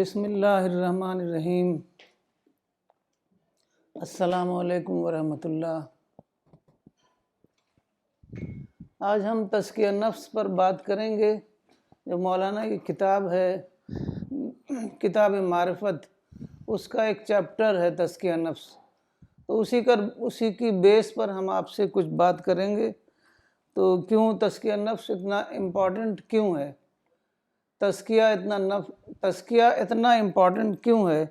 بسم اللہ الرحمن الرحیم۔ السلام علیکم ورحمۃ اللہ۔ آج ہم تزکیہ نفس پر بات کریں گے، جو مولانا کی کتاب ہے کتاب معرفت، اس کا ایک چیپٹر ہے تزکیہ نفس۔ تو اسی کی بیس پر ہم آپ سے کچھ بات کریں گے۔ تو کیوں تزکیہ نفس اتنا امپورٹنٹ کیوں ہے؟ تزکیہ اتنا امپورٹنٹ کیوں ہے؟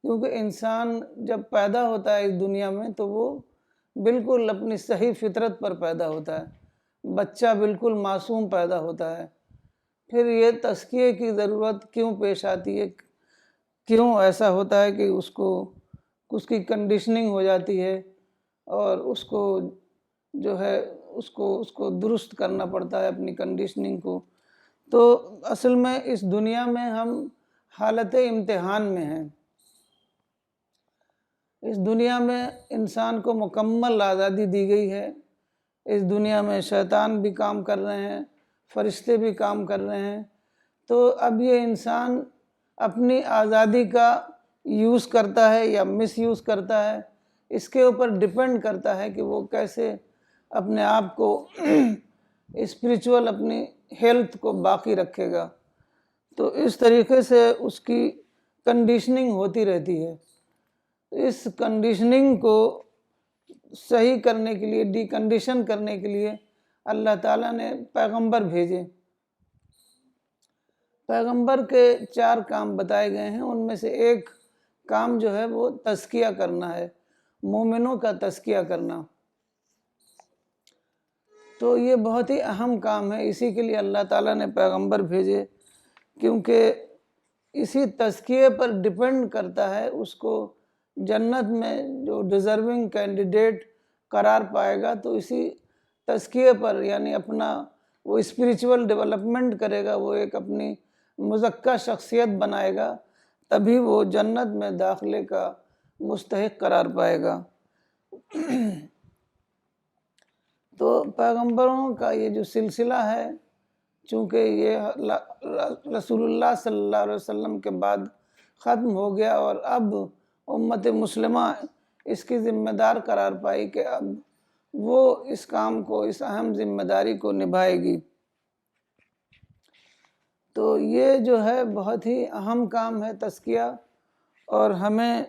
کیونکہ انسان جب پیدا ہوتا ہے اس دنیا میں تو وہ بالکل اپنی صحیح فطرت پر پیدا ہوتا ہے، بچہ بالکل معصوم پیدا ہوتا ہے۔ پھر یہ تزکیے کی ضرورت کیوں پیش آتی ہے؟ کیوں ایسا ہوتا ہے کہ اس کی کنڈیشننگ ہو جاتی ہے اور اس کو جو ہے اس کو درست کرنا پڑتا ہے اپنی کنڈیشننگ کو؟ تو اصل میں اس دنیا میں ہم حالت امتحان میں ہیں۔ اس دنیا میں انسان کو مکمل آزادی دی گئی ہے۔ اس دنیا میں شیطان بھی کام کر رہے ہیں، فرشتے بھی کام کر رہے ہیں۔ تو اب یہ انسان اپنی آزادی کا یوز کرتا ہے یا مس یوز کرتا ہے، اس کے اوپر ڈیپینڈ کرتا ہے کہ وہ کیسے اپنے آپ کو اسپریچول اپنی ہیلتھ کو باقی رکھے گا۔ تو اس طریقے سے اس کی کنڈیشننگ ہوتی رہتی ہے۔ اس کنڈیشننگ کو صحیح کرنے کے لیے، ڈی کنڈیشن کرنے کے لیے اللہ تعالیٰ نے پیغمبر بھیجے۔ پیغمبر کے 4 کام بتائے گئے ہیں، ان میں سے ایک کام جو ہے وہ تزکیہ کرنا ہے، مومنوں کا تزکیہ کرنا۔ تو یہ بہت ہی اہم کام ہے، اسی کے لیے اللہ تعالیٰ نے پیغمبر بھیجے، کیونکہ اسی تزکیے پر ڈیپینڈ کرتا ہے اس کو جنت میں جو ڈیزرونگ کینڈیڈیٹ قرار پائے گا۔ تو اسی تزکیے پر یعنی اپنا وہ اسپریچول ڈیولپمنٹ کرے گا، وہ ایک اپنی مزکہ شخصیت بنائے گا، تبھی وہ جنت میں داخلے کا مستحق قرار پائے گا۔ تو پیغمبروں کا یہ جو سلسلہ ہے، چونکہ یہ رسول اللہ صلی اللہ علیہ وسلم کے بعد ختم ہو گیا اور اب امت مسلمہ اس کی ذمہ دار قرار پائی کہ اب وہ اس کام کو، اس اہم ذمہ داری کو نبھائے گی۔ تو یہ جو ہے بہت ہی اہم کام ہے تزکیہ، اور ہمیں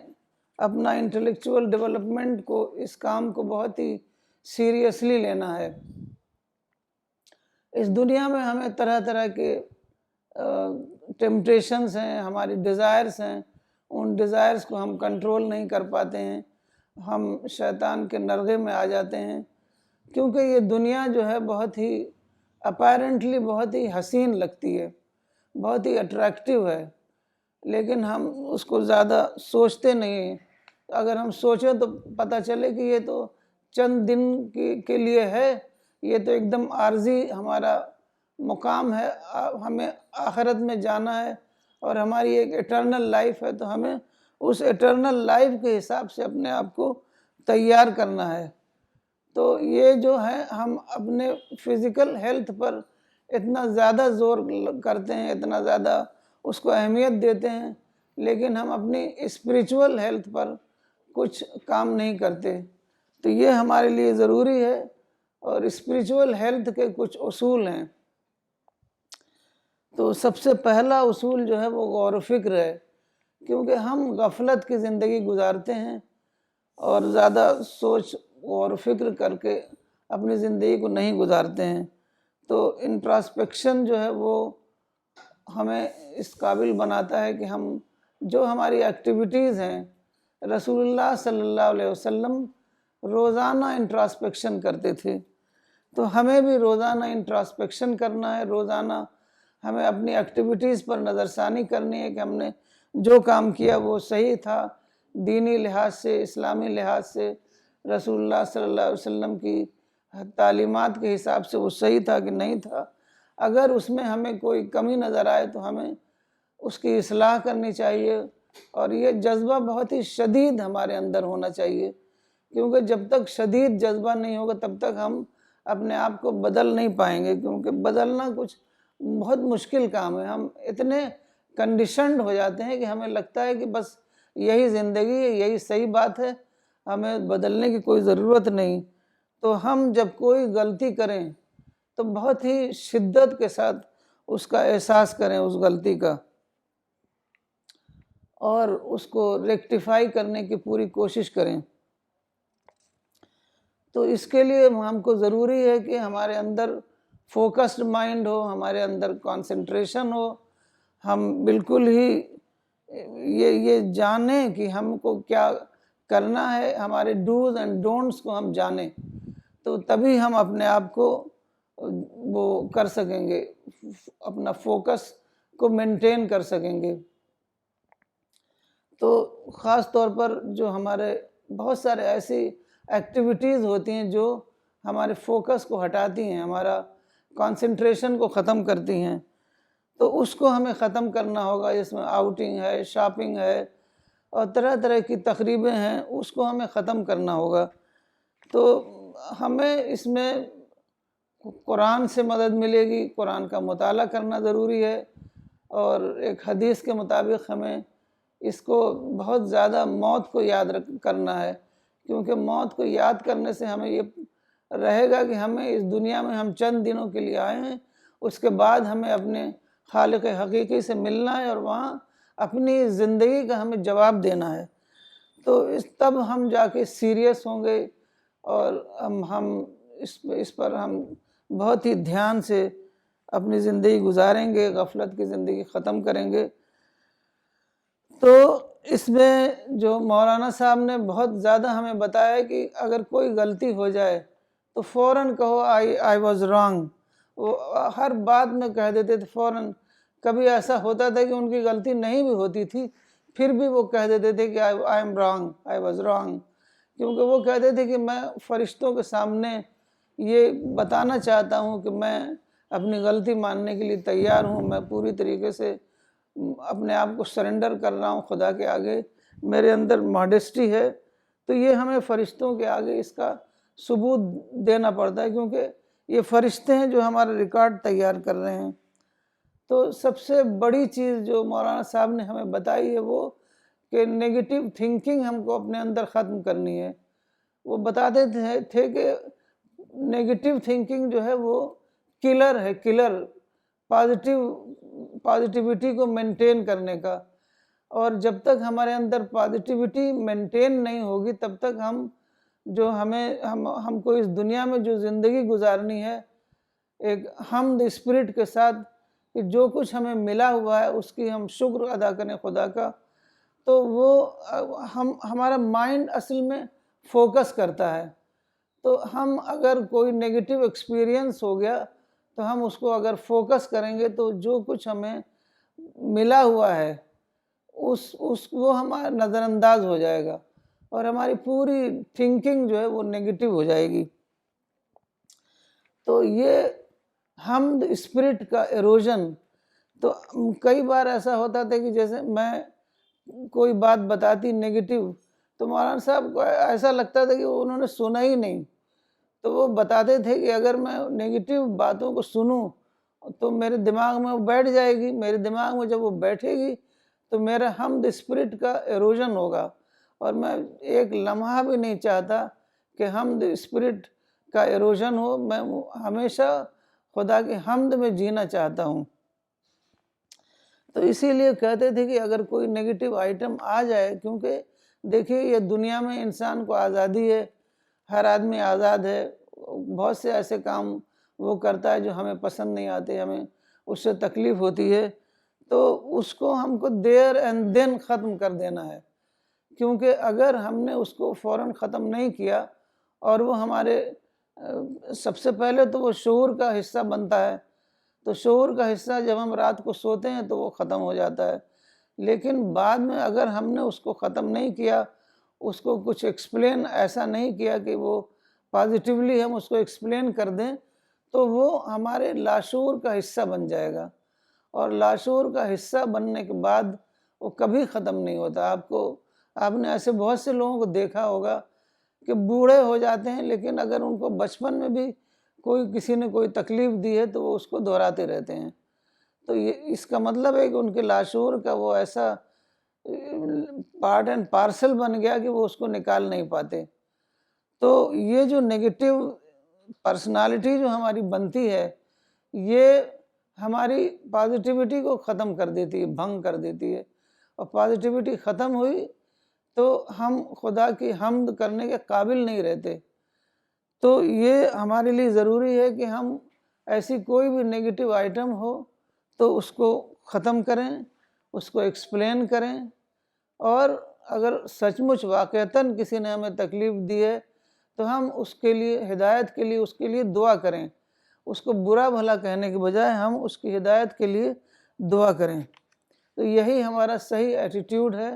اپنا انٹلیکچول ڈیولپمنٹ کو، اس کام کو بہت ہی سیریسلی لینا ہے۔ اس دنیا میں ہمیں طرح طرح کے ٹیمپٹیشنز ہیں، ہماری ڈیزائرز ہیں، ان ڈیزائرز کو ہم کنٹرول نہیں کر پاتے ہیں، ہم شیطان کے نرغے میں آ جاتے ہیں، کیونکہ یہ دنیا جو ہے بہت ہی اپیرنٹلی بہت ہی حسین لگتی ہے، بہت ہی اٹریکٹیو ہے، لیکن ہم اس کو زیادہ سوچتے نہیں ہیں۔ اگر ہم سوچیں تو پتہ چلے کہ یہ تو چند دن کے لیے ہے، یہ تو ایک دم عارضی ہمارا مقام ہے، ہمیں آخرت میں جانا ہے اور ہماری ایک ایٹرنل لائف ہے، تو ہمیں اس ایٹرنل لائف کے حساب سے اپنے آپ کو تیار کرنا ہے۔ تو یہ جو ہے ہم اپنے فزیکل ہیلتھ پر اتنا زیادہ زور کرتے ہیں، اتنا زیادہ اس کو اہمیت دیتے ہیں، لیکن ہم اپنی اسپریچول ہیلتھ پر کچھ کام نہیں کرتے۔ تو یہ ہمارے لیے ضروری ہے، اور اسپریچول ہیلتھ کے کچھ اصول ہیں۔ تو سب سے پہلا اصول جو ہے وہ غور و فکر ہے، کیونکہ ہم غفلت کی زندگی گزارتے ہیں اور زیادہ سوچ غور و فکر کر کے اپنی زندگی کو نہیں گزارتے ہیں۔ تو انٹراسپیکشن جو ہے وہ ہمیں اس قابل بناتا ہے کہ ہم جو ہماری ایکٹیویٹیز ہیں، رسول اللہ صلی اللہ علیہ وسلم روزانہ انٹراسپیکشن کرتے تھے، تو ہمیں بھی روزانہ انٹراسپیکشن کرنا ہے، روزانہ ہمیں اپنی ایکٹیویٹیز پر نظر ثانی کرنی ہے کہ ہم نے جو کام کیا وہ صحیح تھا، دینی لحاظ سے، اسلامی لحاظ سے، رسول اللہ صلی اللہ علیہ وسلم کی تعلیمات کے حساب سے وہ صحیح تھا کہ نہیں تھا۔ اگر اس میں ہمیں کوئی کمی نظر آئے تو ہمیں اس کی اصلاح کرنی چاہیے، اور یہ جذبہ بہت ہی شدید ہمارے اندر ہونا چاہیے، کیونکہ جب تک شدید جذبہ نہیں ہوگا تب تک ہم اپنے آپ کو بدل نہیں پائیں گے، کیونکہ بدلنا کچھ بہت مشکل کام ہے۔ ہم اتنے کنڈیشنڈ ہو جاتے ہیں کہ ہمیں لگتا ہے کہ بس یہی زندگی ہے، یہی صحیح بات ہے، ہمیں بدلنے کی کوئی ضرورت نہیں۔ تو ہم جب کوئی غلطی کریں تو بہت ہی شدت کے ساتھ اس کا احساس کریں، اس غلطی کا، اور اس کو ریکٹیفائی کرنے کی پوری کوشش کریں۔ تو اس کے لیے ہم کو ضروری ہے کہ ہمارے اندر فوکسڈ مائنڈ ہو، ہمارے اندر کنسنٹریشن ہو، ہم بالکل ہی یہ جانیں کہ ہم کو کیا کرنا ہے، ہمارے ڈوز اینڈ ڈونٹس کو ہم جانیں، تو تبھی ہم اپنے آپ کو وہ کر سکیں گے، اپنا فوکس کو مینٹین کر سکیں گے۔ تو خاص طور پر جو ہمارے بہت سارے ایسی ایکٹیویٹیز ہوتی ہیں جو ہمارے فوکس کو ہٹاتی ہیں، ہمارا کنسنٹریشن کو ختم کرتی ہیں، تو اس کو ہمیں ختم کرنا ہوگا۔ اس میں آؤٹنگ ہے، شاپنگ ہے، اور طرح طرح کی تقریبیں ہیں، اس کو ہمیں ختم کرنا ہوگا۔ تو ہمیں اس میں قرآن سے مدد ملے گی، قرآن کا مطالعہ کرنا ضروری ہے، اور ایک حدیث کے مطابق ہمیں اس کو بہت زیادہ موت کو یاد کرنا ہے، کیونکہ موت کو یاد کرنے سے ہمیں یہ رہے گا کہ ہمیں اس دنیا میں ہم چند دنوں کے لیے آئے ہیں، اس کے بعد ہمیں اپنے خالق حقیقی سے ملنا ہے، اور وہاں اپنی زندگی کا ہمیں جواب دینا ہے۔ تو تب ہم جا کے سیریس ہوں گے، اور ہم اس پر ہم بہت ہی دھیان سے اپنی زندگی گزاریں گے، غفلت کی زندگی ختم کریں گے۔ تو اس میں جو مولانا صاحب نے بہت زیادہ ہمیں بتایا ہے کہ اگر کوئی غلطی ہو جائے تو فوراً کہو آئی واز رانگ۔ وہ ہر بات میں کہہ دیتے تھے فوراً۔ کبھی ایسا ہوتا تھا کہ ان کی غلطی نہیں بھی ہوتی تھی، پھر بھی وہ کہہ دیتے تھے کہ I am wrong, I was wrong, کیونکہ وہ کہتے تھے کہ میں فرشتوں کے سامنے یہ بتانا چاہتا ہوں کہ میں اپنی غلطی ماننے کے لیے تیار ہوں، میں پوری طریقے سے اپنے آپ کو سرنڈر کر رہا ہوں خدا کے آگے، میرے اندر ماڈسٹی ہے۔ تو یہ ہمیں فرشتوں کے آگے اس کا ثبوت دینا پڑتا ہے، کیونکہ یہ فرشتے ہیں جو ہمارا ریکارڈ تیار کر رہے ہیں۔ تو سب سے بڑی چیز جو مولانا صاحب نے ہمیں بتائی ہے وہ کہ نیگیٹو تھنکنگ ہم کو اپنے اندر ختم کرنی ہے۔ وہ بتاتے تھے کہ نیگیٹو تھنکنگ جو ہے وہ کلر ہے، کلر پازیٹیوٹی کو مینٹین کرنے کا، اور جب تک ہمارے اندر پازیٹیوٹی مینٹین نہیں ہوگی تب تک ہم کو اس دنیا میں جو زندگی گزارنی ہے ایک حمد اسپرٹ کے ساتھ، کہ جو کچھ ہمیں ملا ہوا ہے اس کی ہم شکر ادا کریں خدا کا، تو وہ ہمارا مائنڈ اصل میں فوکس کرتا ہے۔ تو ہم اگر کوئی نیگیٹو ایکسپیرینس ہو گیا تو ہم اس کو اگر فوکس کریں گے تو جو کچھ ہمیں ملا ہوا ہے وہ ہمارا نظر انداز ہو جائے گا، اور ہماری پوری تھنکنگ جو ہے وہ نیگیٹو ہو جائے گی۔ تو یہ حمد اسپرٹ کا ایروژن، تو کئی بار ایسا ہوتا تھا کہ جیسے میں کوئی بات بتاتی نیگیٹو تو مولانا صاحب کو ایسا لگتا تھا کہ انہوں نے سنا ہی نہیں، تو وہ بتاتے تھے کہ اگر میں نیگیٹو باتوں کو سنوں تو میرے دماغ میں وہ بیٹھ جائے گی، میرے دماغ میں جب وہ بیٹھے گی تو میرا حمد اسپرٹ کا ایروژن ہوگا، اور میں ایک لمحہ بھی نہیں چاہتا کہ حمد اسپرٹ کا ایروژن ہو، میں ہمیشہ خدا کے حمد میں جینا چاہتا ہوں۔ تو اسی لیے کہتے تھے کہ اگر کوئی نیگیٹو آئٹم آ جائے، کیونکہ دیکھیے یہ دنیا میں انسان کو آزادی ہے، ہر آدمی آزاد ہے، بہت سے ایسے کام وہ کرتا ہے جو ہمیں پسند نہیں آتے، ہمیں اس سے تکلیف ہوتی ہے، تو اس کو ہم کو دیر اینڈ دین ختم کر دینا ہے، کیونکہ اگر ہم نے اس کو فوراً ختم نہیں کیا اور وہ ہمارے سب سے پہلے تو وہ شعور کا حصہ بنتا ہے، تو شعور کا حصہ جب ہم رات کو سوتے ہیں تو وہ ختم ہو جاتا ہے، لیکن بعد میں اگر ہم نے اس کو ختم نہیں کیا، اس کو کچھ ایکسپلین ایسا نہیں کیا کہ وہ پازیٹیولی ہم اس کو ایکسپلین کر دیں، تو وہ ہمارے لاشعور کا حصہ بن جائے گا، اور لاشعور کا حصہ بننے کے بعد وہ کبھی ختم نہیں ہوتا۔ آپ نے ایسے بہت سے لوگوں کو دیکھا ہوگا کہ بوڑھے ہو جاتے ہیں، لیکن اگر ان کو بچپن میں بھی کسی نے کوئی تکلیف دی ہے تو وہ اس کو دہراتے رہتے ہیں۔ تو یہ اس کا مطلب ہے کہ ان کے لاشعور کا وہ ایسا پارٹ اینڈ پارسل بن گیا کہ وہ اس کو نکال نہیں پاتے. تو یہ جو نگیٹو پرسنالٹی جو ہماری بنتی ہے یہ ہماری پازیٹیوٹی کو ختم کر دیتی ہے، بھنگ کر دیتی ہے. اور پازیٹیوٹی ختم ہوئی تو ہم خدا کی حمد کرنے کے قابل نہیں رہتے. تو یہ ہمارے لیے ضروری ہے کہ ہم ایسی کوئی بھی نگیٹو آئٹم ہو تو اس کو ختم کریں، اس کو ایکسپلین کریں، اور اگر سچ مچ واقعتاً کسی نے ہمیں تکلیف دی ہے تو ہم اس کے لیے ہدایت کے لیے اس کے لیے دعا کریں. اس کو برا بھلا کہنے کے بجائے ہم اس کی ہدایت کے لیے دعا کریں. تو یہی ہمارا صحیح ایٹیٹیوڈ ہے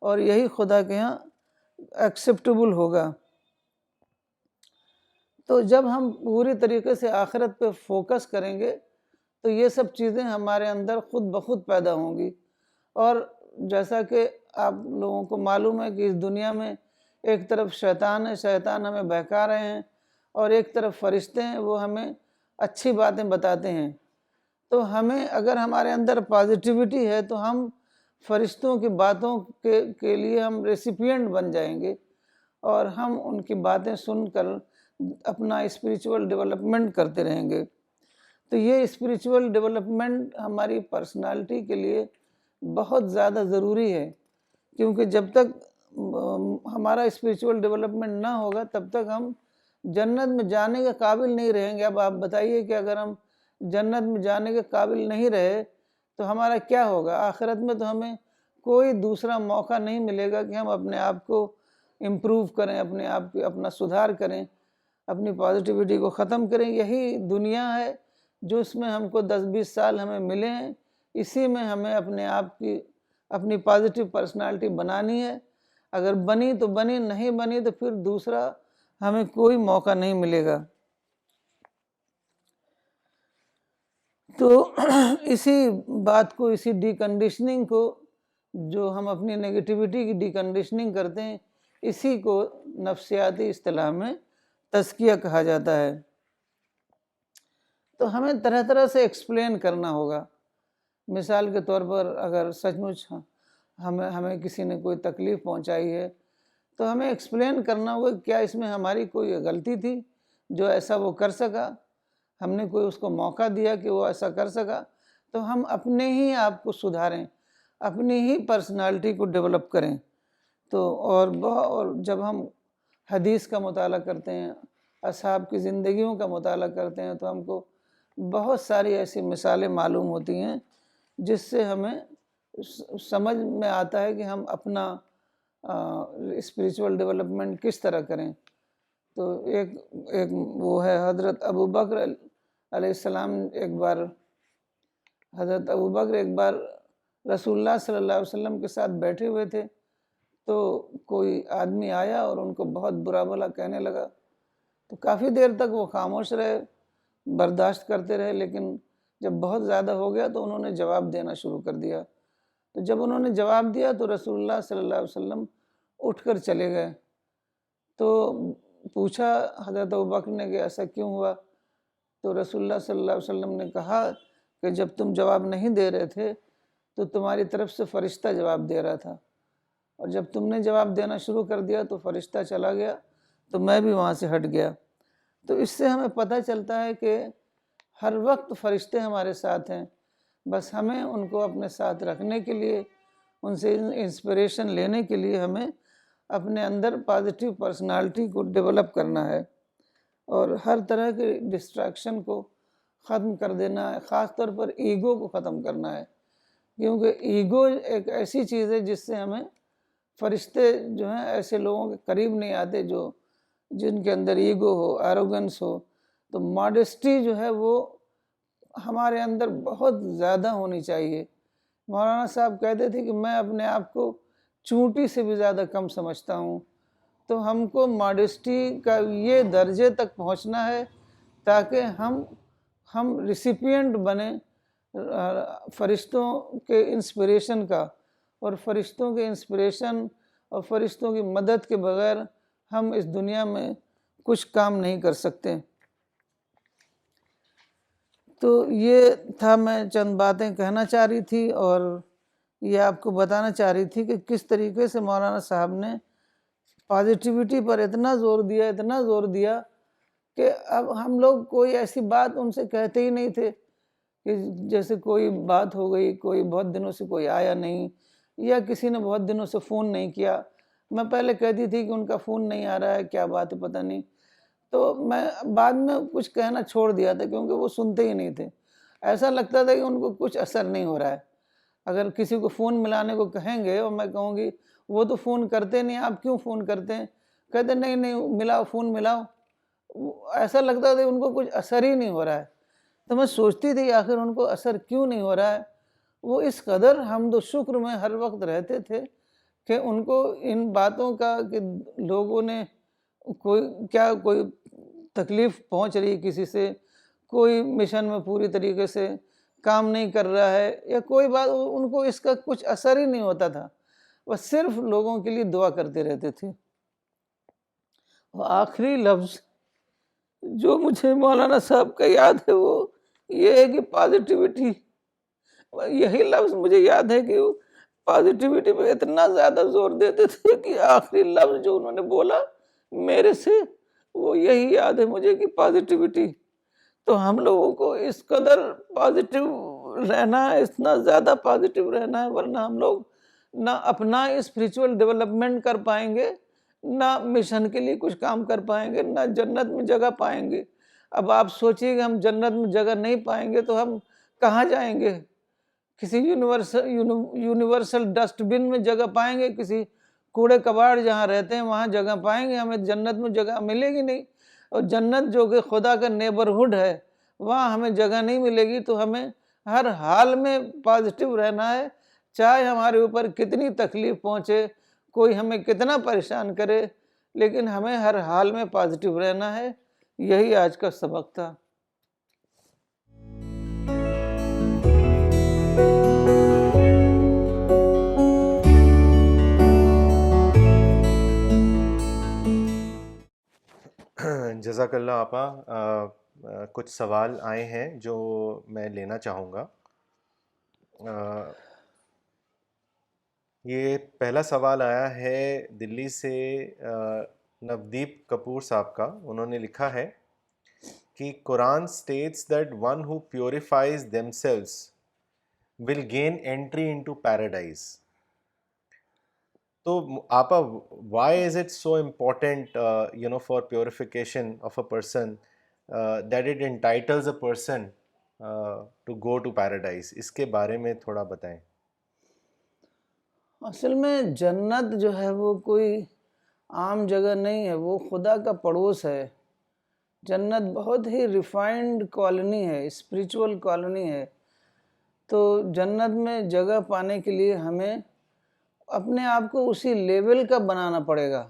اور یہی خدا کے ہاں ایکسیپٹیبل ہوگا. تو جب ہم پوری طریقے سے آخرت پہ فوکس کریں گے تو یہ سب چیزیں ہمارے اندر خود بخود پیدا ہوں گی. اور جیسا کہ آپ لوگوں کو معلوم ہے کہ اس دنیا میں ایک طرف شیطان ہے، شیطان ہمیں بہکا رہے ہیں، اور ایک طرف فرشتے ہیں، وہ ہمیں اچھی باتیں بتاتے ہیں. تو ہمیں اگر ہمارے اندر پازیٹیوٹی ہے تو ہم فرشتوں کی باتوں کے لیے ہم ریسیپینٹ بن جائیں گے، اور ہم ان کی باتیں سن کر اپنا اسپریچول ڈیولپمنٹ کرتے رہیں گے. تو یہ اسپریچول ڈیولپمنٹ ہماری پرسنالٹی کے لیے بہت زیادہ ضروری ہے، کیونکہ جب تک ہمارا اسپریچول ڈیولپمنٹ نہ ہوگا تب تک ہم جنت میں جانے کے قابل نہیں رہیں گے. اب آپ بتائیے کہ اگر ہم جنت میں جانے کے قابل نہیں رہے تو ہمارا کیا ہوگا؟ آخرت میں تو ہمیں کوئی دوسرا موقع نہیں ملے گا کہ ہم اپنے آپ کو امپروو کریں، اپنے آپ کی اپنا سدھار کریں، اپنی پازیٹیوٹی کو ختم کریں. یہی دنیا ہے جو اس میں ہم کو 10-20 سال ہمیں ملے ہیں، اسی میں ہمیں اپنے آپ کی اپنی پازیٹیو پرسنالٹی بنانی ہے. اگر بنی تو بنی، نہیں بنی تو پھر دوسرا ہمیں کوئی موقع نہیں ملے گا. تو اسی بات کو، اسی ڈی کنڈیشننگ کو، جو ہم اپنی نگیٹیوٹی کی ڈی کنڈیشننگ کرتے ہیں، اسی کو نفسیاتی اصطلاح میں تزکیہ کہا جاتا ہے. تو ہمیں طرح طرح سے ایکسپلین کرنا ہوگا. مثال کے طور پر اگر سچ مچ ہمیں کسی نے کوئی تکلیف پہنچائی ہے تو ہمیں ایکسپلین کرنا ہوگا کہ کیا اس میں ہماری کوئی غلطی تھی جو ایسا وہ کر سکا، ہم نے کوئی اس کو موقع دیا کہ وہ ایسا کر سکا. تو ہم اپنے ہی آپ کو سدھاریں، اپنی ہی پرسنالٹی کو ڈیولپ کریں. تو اور جب ہم حدیث کا مطالعہ کرتے ہیں، اصحاب کی زندگیوں کا مطالعہ کرتے ہیں، تو ہم کو بہت ساری ایسی مثالیں معلوم ہوتی ہیں جس سے ہمیں سمجھ میں آتا ہے کہ ہم اپنا اسپریچول ڈیولپمنٹ کس طرح کریں. تو ایک وہ ہے حضرت ابوبکر علیہ السلام. حضرت ابوبکر ایک بار رسول اللہ صلی اللہ علیہ وسلم کے ساتھ بیٹھے ہوئے تھے، تو کوئی آدمی آیا اور ان کو بہت برا بھلا کہنے لگا. تو کافی دیر تک وہ خاموش رہے، برداشت کرتے رہے، لیکن جب بہت زیادہ ہو گیا تو انہوں نے جواب دینا شروع کر دیا. تو جب انہوں نے جواب دیا تو رسول اللہ صلی اللہ علیہ وسلم اٹھ کر چلے گئے. تو پوچھا حضرت ابوبکر نے کہ ایسا کیوں ہوا؟ تو رسول اللہ صلی اللہ علیہ وسلم نے کہا کہ جب تم جواب نہیں دے رہے تھے تو تمہاری طرف سے فرشتہ جواب دے رہا تھا، اور جب تم نے جواب دینا شروع کر دیا تو فرشتہ چلا گیا، تو میں بھی وہاں سے ہٹ گیا. تو اس سے ہمیں پتہ چلتا ہے کہ ہر وقت فرشتے ہمارے ساتھ ہیں، بس ہمیں ان کو اپنے ساتھ رکھنے کے لیے، ان سے انسپریشن لینے کے لیے ہمیں اپنے اندر پازیٹیو پرسنالٹی کو ڈیولپ کرنا ہے، اور ہر طرح کے ڈسٹریکشن کو ختم کر دینا ہے. خاص طور پر ایگو کو ختم کرنا ہے، کیونکہ ایگو ایک ایسی چیز ہے جس سے ہمیں فرشتے جو ہیں ایسے لوگوں کے قریب نہیں آتے جن کے اندر ایگو ہو، ایروگنس ہو. تو ماڈسٹی جو ہے وہ ہمارے اندر بہت زیادہ ہونی چاہیے. مولانا صاحب کہتے تھے کہ میں اپنے آپ کو چونٹی سے بھی زیادہ کم سمجھتا ہوں. تو ہم کو ماڈسٹی کا یہ درجے تک پہنچنا ہے تاکہ ہم ریسیپینٹ بنیں فرشتوں کے انسپریشن کا، اور فرشتوں کے انسپریشن اور فرشتوں کی مدد کے بغیر ہم اس دنیا میں کچھ کام نہیں کر سکتے. تو یہ تھا، میں چند باتیں کہنا چاہ رہی تھی اور یہ آپ کو بتانا چاہ رہی تھی کہ کس طریقے سے مولانا صاحب نے پازیٹیوٹی پر اتنا زور دیا کہ اب ہم لوگ کوئی ایسی بات ان سے کہتے ہی نہیں تھے کہ جیسے کوئی بات ہو گئی، کوئی بہت دنوں سے کوئی آیا نہیں یا کسی نے بہت دنوں سے فون نہیں کیا. میں پہلے کہتی تھی کہ ان کا فون نہیں آ رہا ہے، کیا بات ہے پتہ نہیں. تو میں بعد میں کچھ کہنا چھوڑ دیا تھا کیونکہ وہ سنتے ہی نہیں تھے. ایسا لگتا تھا کہ ان کو کچھ اثر نہیں ہو رہا ہے. اگر کسی کو فون ملانے کو کہیں گے اور میں کہوں گی وہ تو فون کرتے نہیں، آپ کیوں فون کرتے ہیں؟ کہتے نہیں ملاؤ، فون ملاؤ. ایسا لگتا تھا ان کو کچھ اثر ہی نہیں ہو رہا ہے. تو میں سوچتی تھی آخر ان کو اثر کیوں نہیں ہو رہا ہے. وہ اس قدر حمد و شکر میں ہر وقت رہتے تھے کہ ان کو ان باتوں کا کہ لوگوں نے کوئی تکلیف پہنچ رہی کسی سے، کوئی مشن میں پوری طریقے سے کام نہیں کر رہا ہے یا کوئی بات، ان کو اس کا کچھ اثر ہی نہیں ہوتا تھا. وہ صرف لوگوں کے لیے دعا کرتے رہتے تھے. اور آخری لفظ جو مجھے مولانا صاحب کا یاد ہے وہ یہ ہے کہ پازیٹیوٹی. یہی لفظ مجھے یاد ہے کہ وہ پازیٹیوٹی پہ اتنا زیادہ زور دیتے تھے کہ آخری لفظ جو انہوں نے بولا میرے سے وہ یہی یاد ہے مجھے کہ پازیٹیوٹی. تو ہم لوگوں کو اس قدر پازیٹیو رہنا ہے، اتنا زیادہ پازیٹیو رہنا ہے، ورنہ ہم لوگ نہ اپنا اسپریچول ڈیولپمنٹ کر پائیں گے، نہ مشن کے لیے کچھ کام کر پائیں گے، نہ جنت میں جگہ پائیں گے. اب آپ سوچئے کہ ہم جنت میں جگہ نہیں پائیں گے تو ہم کہاں جائیں گے؟ کسی یونیورسل ڈسٹ بن میں جگہ پائیں گے؟ کسی کوڑے کباڑ جہاں رہتے ہیں وہاں جگہ پائیں گے؟ ہمیں جنت میں جگہ ملے گی نہیں. اور جنت جو کہ خدا کا نیبرہڈ ہے وہاں ہمیں جگہ نہیں ملے گی. تو ہمیں ہر حال میں پازیٹیو رہنا ہے، چاہے ہمارے اوپر کتنی تکلیف پہنچے، کوئی ہمیں کتنا پریشان کرے، لیکن ہمیں ہر حال میں پازیٹیو رہنا ہے. یہی آج کا سبق تھا. جزاک اللہ آپا. کچھ سوال آئے ہیں جو میں لینا چاہوں گا. یہ پہلا سوال آیا ہے دلی سے نودیپ کپور صاحب کا. انہوں نے لکھا ہے کہ قرآن states that one who purifies themselves will gain entry into paradise. تو آپا, why is it so important for purification of a person that it entitles a person to go to paradise? اس کے بارے میں تھوڑا بتائیں. اصل میں جنت جو ہے وہ کوئی عام جگہ نہیں ہے، وہ خدا کا پڑوس ہے. جنت بہت ہی ریفائنڈ کالونی ہے، اسپریچول کالونی ہے. تو جنت میں جگہ پانے کے لیے ہمیں اپنے آپ کو اسی لیول کا بنانا پڑے گا،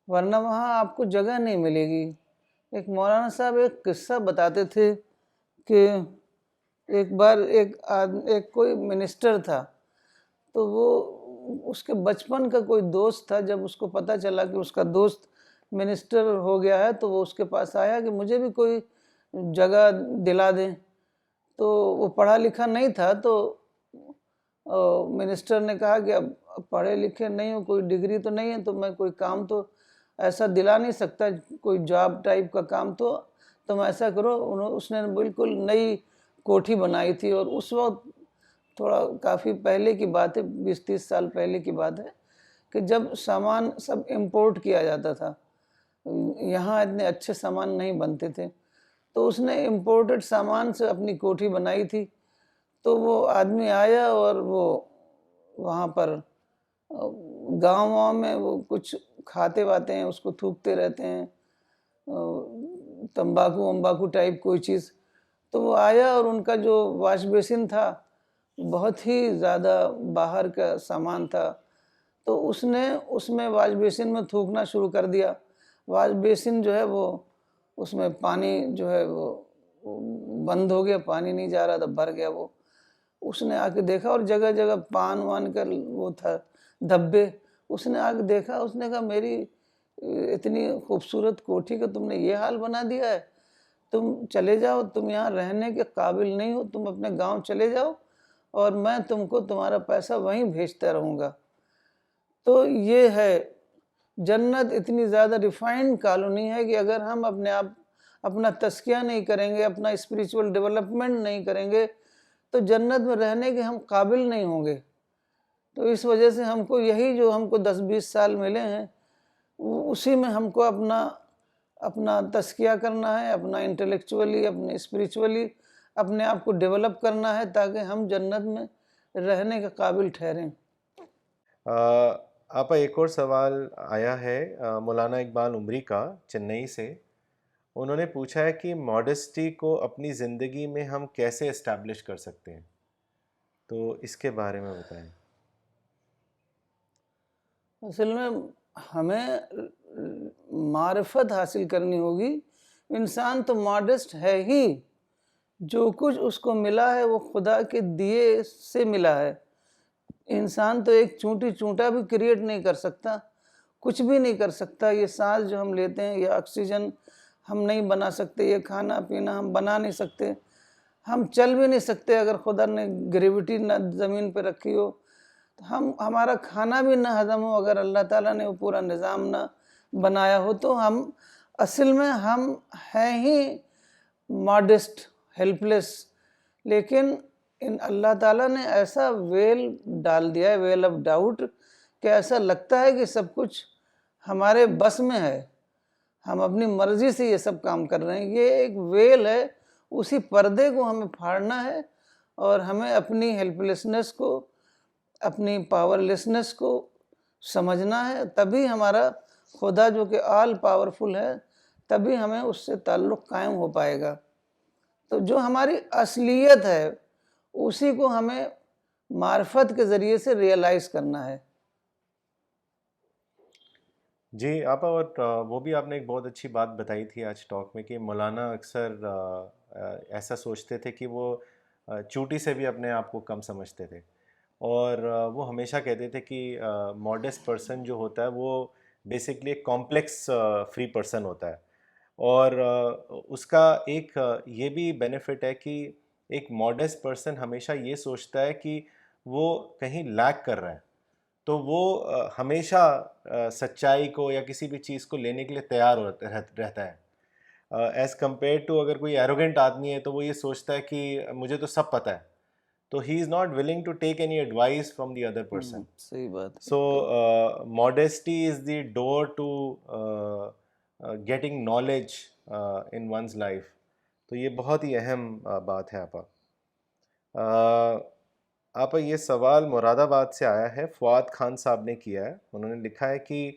ورنہ وہاں آپ کو جگہ نہیں ملے گی. ایک مولانا صاحب ایک قصہ بتاتے تھے کہ ایک بار ایک کوئی منسٹر تھا، تو وہ اس کے بچپن کا کوئی دوست تھا. جب اس کو پتہ چلا کہ اس کا دوست منسٹر ہو گیا ہے تو وہ اس کے پاس آیا کہ مجھے بھی کوئی جگہ دلا دیں. تو وہ پڑھا لکھا نہیں تھا، تو منسٹر نے کہا کہ اب پڑھے لکھے نہیں ہو، کوئی ڈگری تو نہیں ہے، تو میں کوئی کام تو ایسا دلا نہیں سکتا، کوئی جاب ٹائپ کا کام. تو تم ایسا کرو، اس نے بالکل نئی کوٹھی بنائی تھی. اور اس وقت تھوڑا کافی پہلے کی بات ہے، 20-30 سال پہلے کی بات ہے، کہ جب سامان سب امپورٹ کیا جاتا تھا، یہاں اتنے اچھے سامان نہیں بنتے تھے. تو اس نے امپورٹڈ سامان سے اپنی کوٹھی بنائی تھی. تو وہ آدمی آیا اور وہ وہاں پر گاؤں میں وہ کچھ کھاتے واتے ہیں، اس کو تھوکتے رہتے ہیں، تمباکو ٹائپ کوئی چیز. تو وہ آیا اور ان کا جو واش بیسن تھا بہت ہی زیادہ باہر کا سامان تھا. تو اس نے اس میں واش بیسن میں تھوکنا شروع کر دیا. واش بیسن جو ہے وہ اس میں پانی جو ہے وہ بند ہو گیا، پانی نہیں جا رہا تھا، بھر گیا. وہ اس نے آ کے دیکھا اور جگہ جگہ پان وان کر وہ تھا دھبے. اس نے آ کے دیکھا، اس نے کہا میری اتنی خوبصورت کوٹھی کا تم نے یہ حال بنا دیا ہے. تم چلے جاؤ, تم یہاں رہنے کے قابل نہیں ہو, تم اپنے گاؤں چلے جاؤ اور میں تم کو تمہارا پیسہ وہیں بھیجتا رہوں گا. تو یہ ہے جنت, اتنی زیادہ ریفائنڈ کالونی ہے کہ اگر ہم اپنے آپ اپنا تزکیہ نہیں کریں گے, اپنا اسپریچول ڈیولپمنٹ نہیں کریں گے, تو جنت میں رہنے کے ہم قابل نہیں ہوں گے. تو اس وجہ سے ہم کو یہی جو ہم کو 10-20 سال ملے ہیں, اسی میں ہم کو اپنا تزکیہ کرنا ہے, اپنا انٹلیکچولی, اپنے اسپریچولی اپنے آپ کو ڈیولپ کرنا ہے, تاکہ ہم جنت میں رہنے کے قابل ٹھہریں. آپا ایک اور سوال آیا ہے مولانا اقبال عمری کا, چنئی سے. انہوں نے پوچھا ہے کہ ماڈسٹی کو اپنی زندگی میں ہم کیسے اسٹیبلش کر سکتے ہیں, تو اس کے بارے میں بتائیں. اصل میں ہمیں معرفت حاصل کرنی ہوگی. انسان تو ماڈسٹ ہے ہی, جو کچھ اس کو ملا ہے وہ خدا کے دیے سے ملا ہے. انسان تو ایک چونٹی چونٹا بھی کریٹ نہیں کر سکتا, کچھ بھی نہیں کر سکتا. یہ سانس جو ہم لیتے ہیں, یہ آکسیجن ہم نہیں بنا سکتے, یہ کھانا پینا ہم بنا نہیں سکتے, ہم چل بھی نہیں سکتے اگر خدا نے گریویٹی نہ زمین پہ رکھی ہو. ہمارا کھانا بھی نہ ہضم ہو اگر اللہ تعالیٰ نے وہ پورا نظام نہ بنایا ہو. تو ہم اصل میں ہم ہیں ہی ماڈسٹ, ہیلپ لیس. لیکن اللہ تعالیٰ نے ایسا ویل ڈال دیا ہے, ویل آف ڈاؤٹ, کہ ایسا لگتا ہے کہ سب کچھ ہمارے بس میں ہے, ہم اپنی مرضی سے یہ سب کام کر رہے ہیں. یہ ایک ویل ہے, اسی پردے کو ہمیں پھاڑنا ہے اور ہمیں اپنی ہیلپ لیسنس کو, اپنی پاور لیسنس کو سمجھنا ہے. تبھی ہمارا خدا جو کہ آل پاورفل ہے, تبھی ہمیں اس سے تعلق قائم ہو پائے گا. تو جو ہماری اصلیت ہے اسی کو ہمیں معرفت کے ذریعے سے ریئلائز کرنا ہے. جی آپا, اور وہ بھی آپ نے ایک بہت اچھی بات بتائی تھی آج ٹاک میں کہ مولانا اکثر ایسا سوچتے تھے کہ وہ چوٹی سے بھی اپنے آپ کو کم سمجھتے تھے, اور وہ ہمیشہ کہتے تھے کہ ماڈسٹ پرسن جو ہوتا ہے وہ بیسکلی ایک کمپلیکس فری پرسن ہوتا ہے. اور اس کا ایک یہ بھی بینیفٹ ہے کہ ایک ماڈسٹ پرسن ہمیشہ یہ سوچتا ہے کہ وہ کہیں لیک کر رہا ہے, تو وہ ہمیشہ سچائی کو یا کسی بھی چیز کو لینے کے لیے تیار رہتا ہے. ایز کمپیئر ٹو اگر کوئی ایروگنٹ آدمی ہے تو وہ یہ سوچتا ہے کہ مجھے تو سب پتہ ہے, تو he is not willing to take any advice from the other person. صحیح بات. So modesty is the door to getting knowledge in one's life. تو یہ بہت ہی اہم بات ہے آپا. آپا یہ سوال مراد آباد سے آیا ہے, فواد خان صاحب نے کیا ہے. انہوں نے لکھا ہے کہ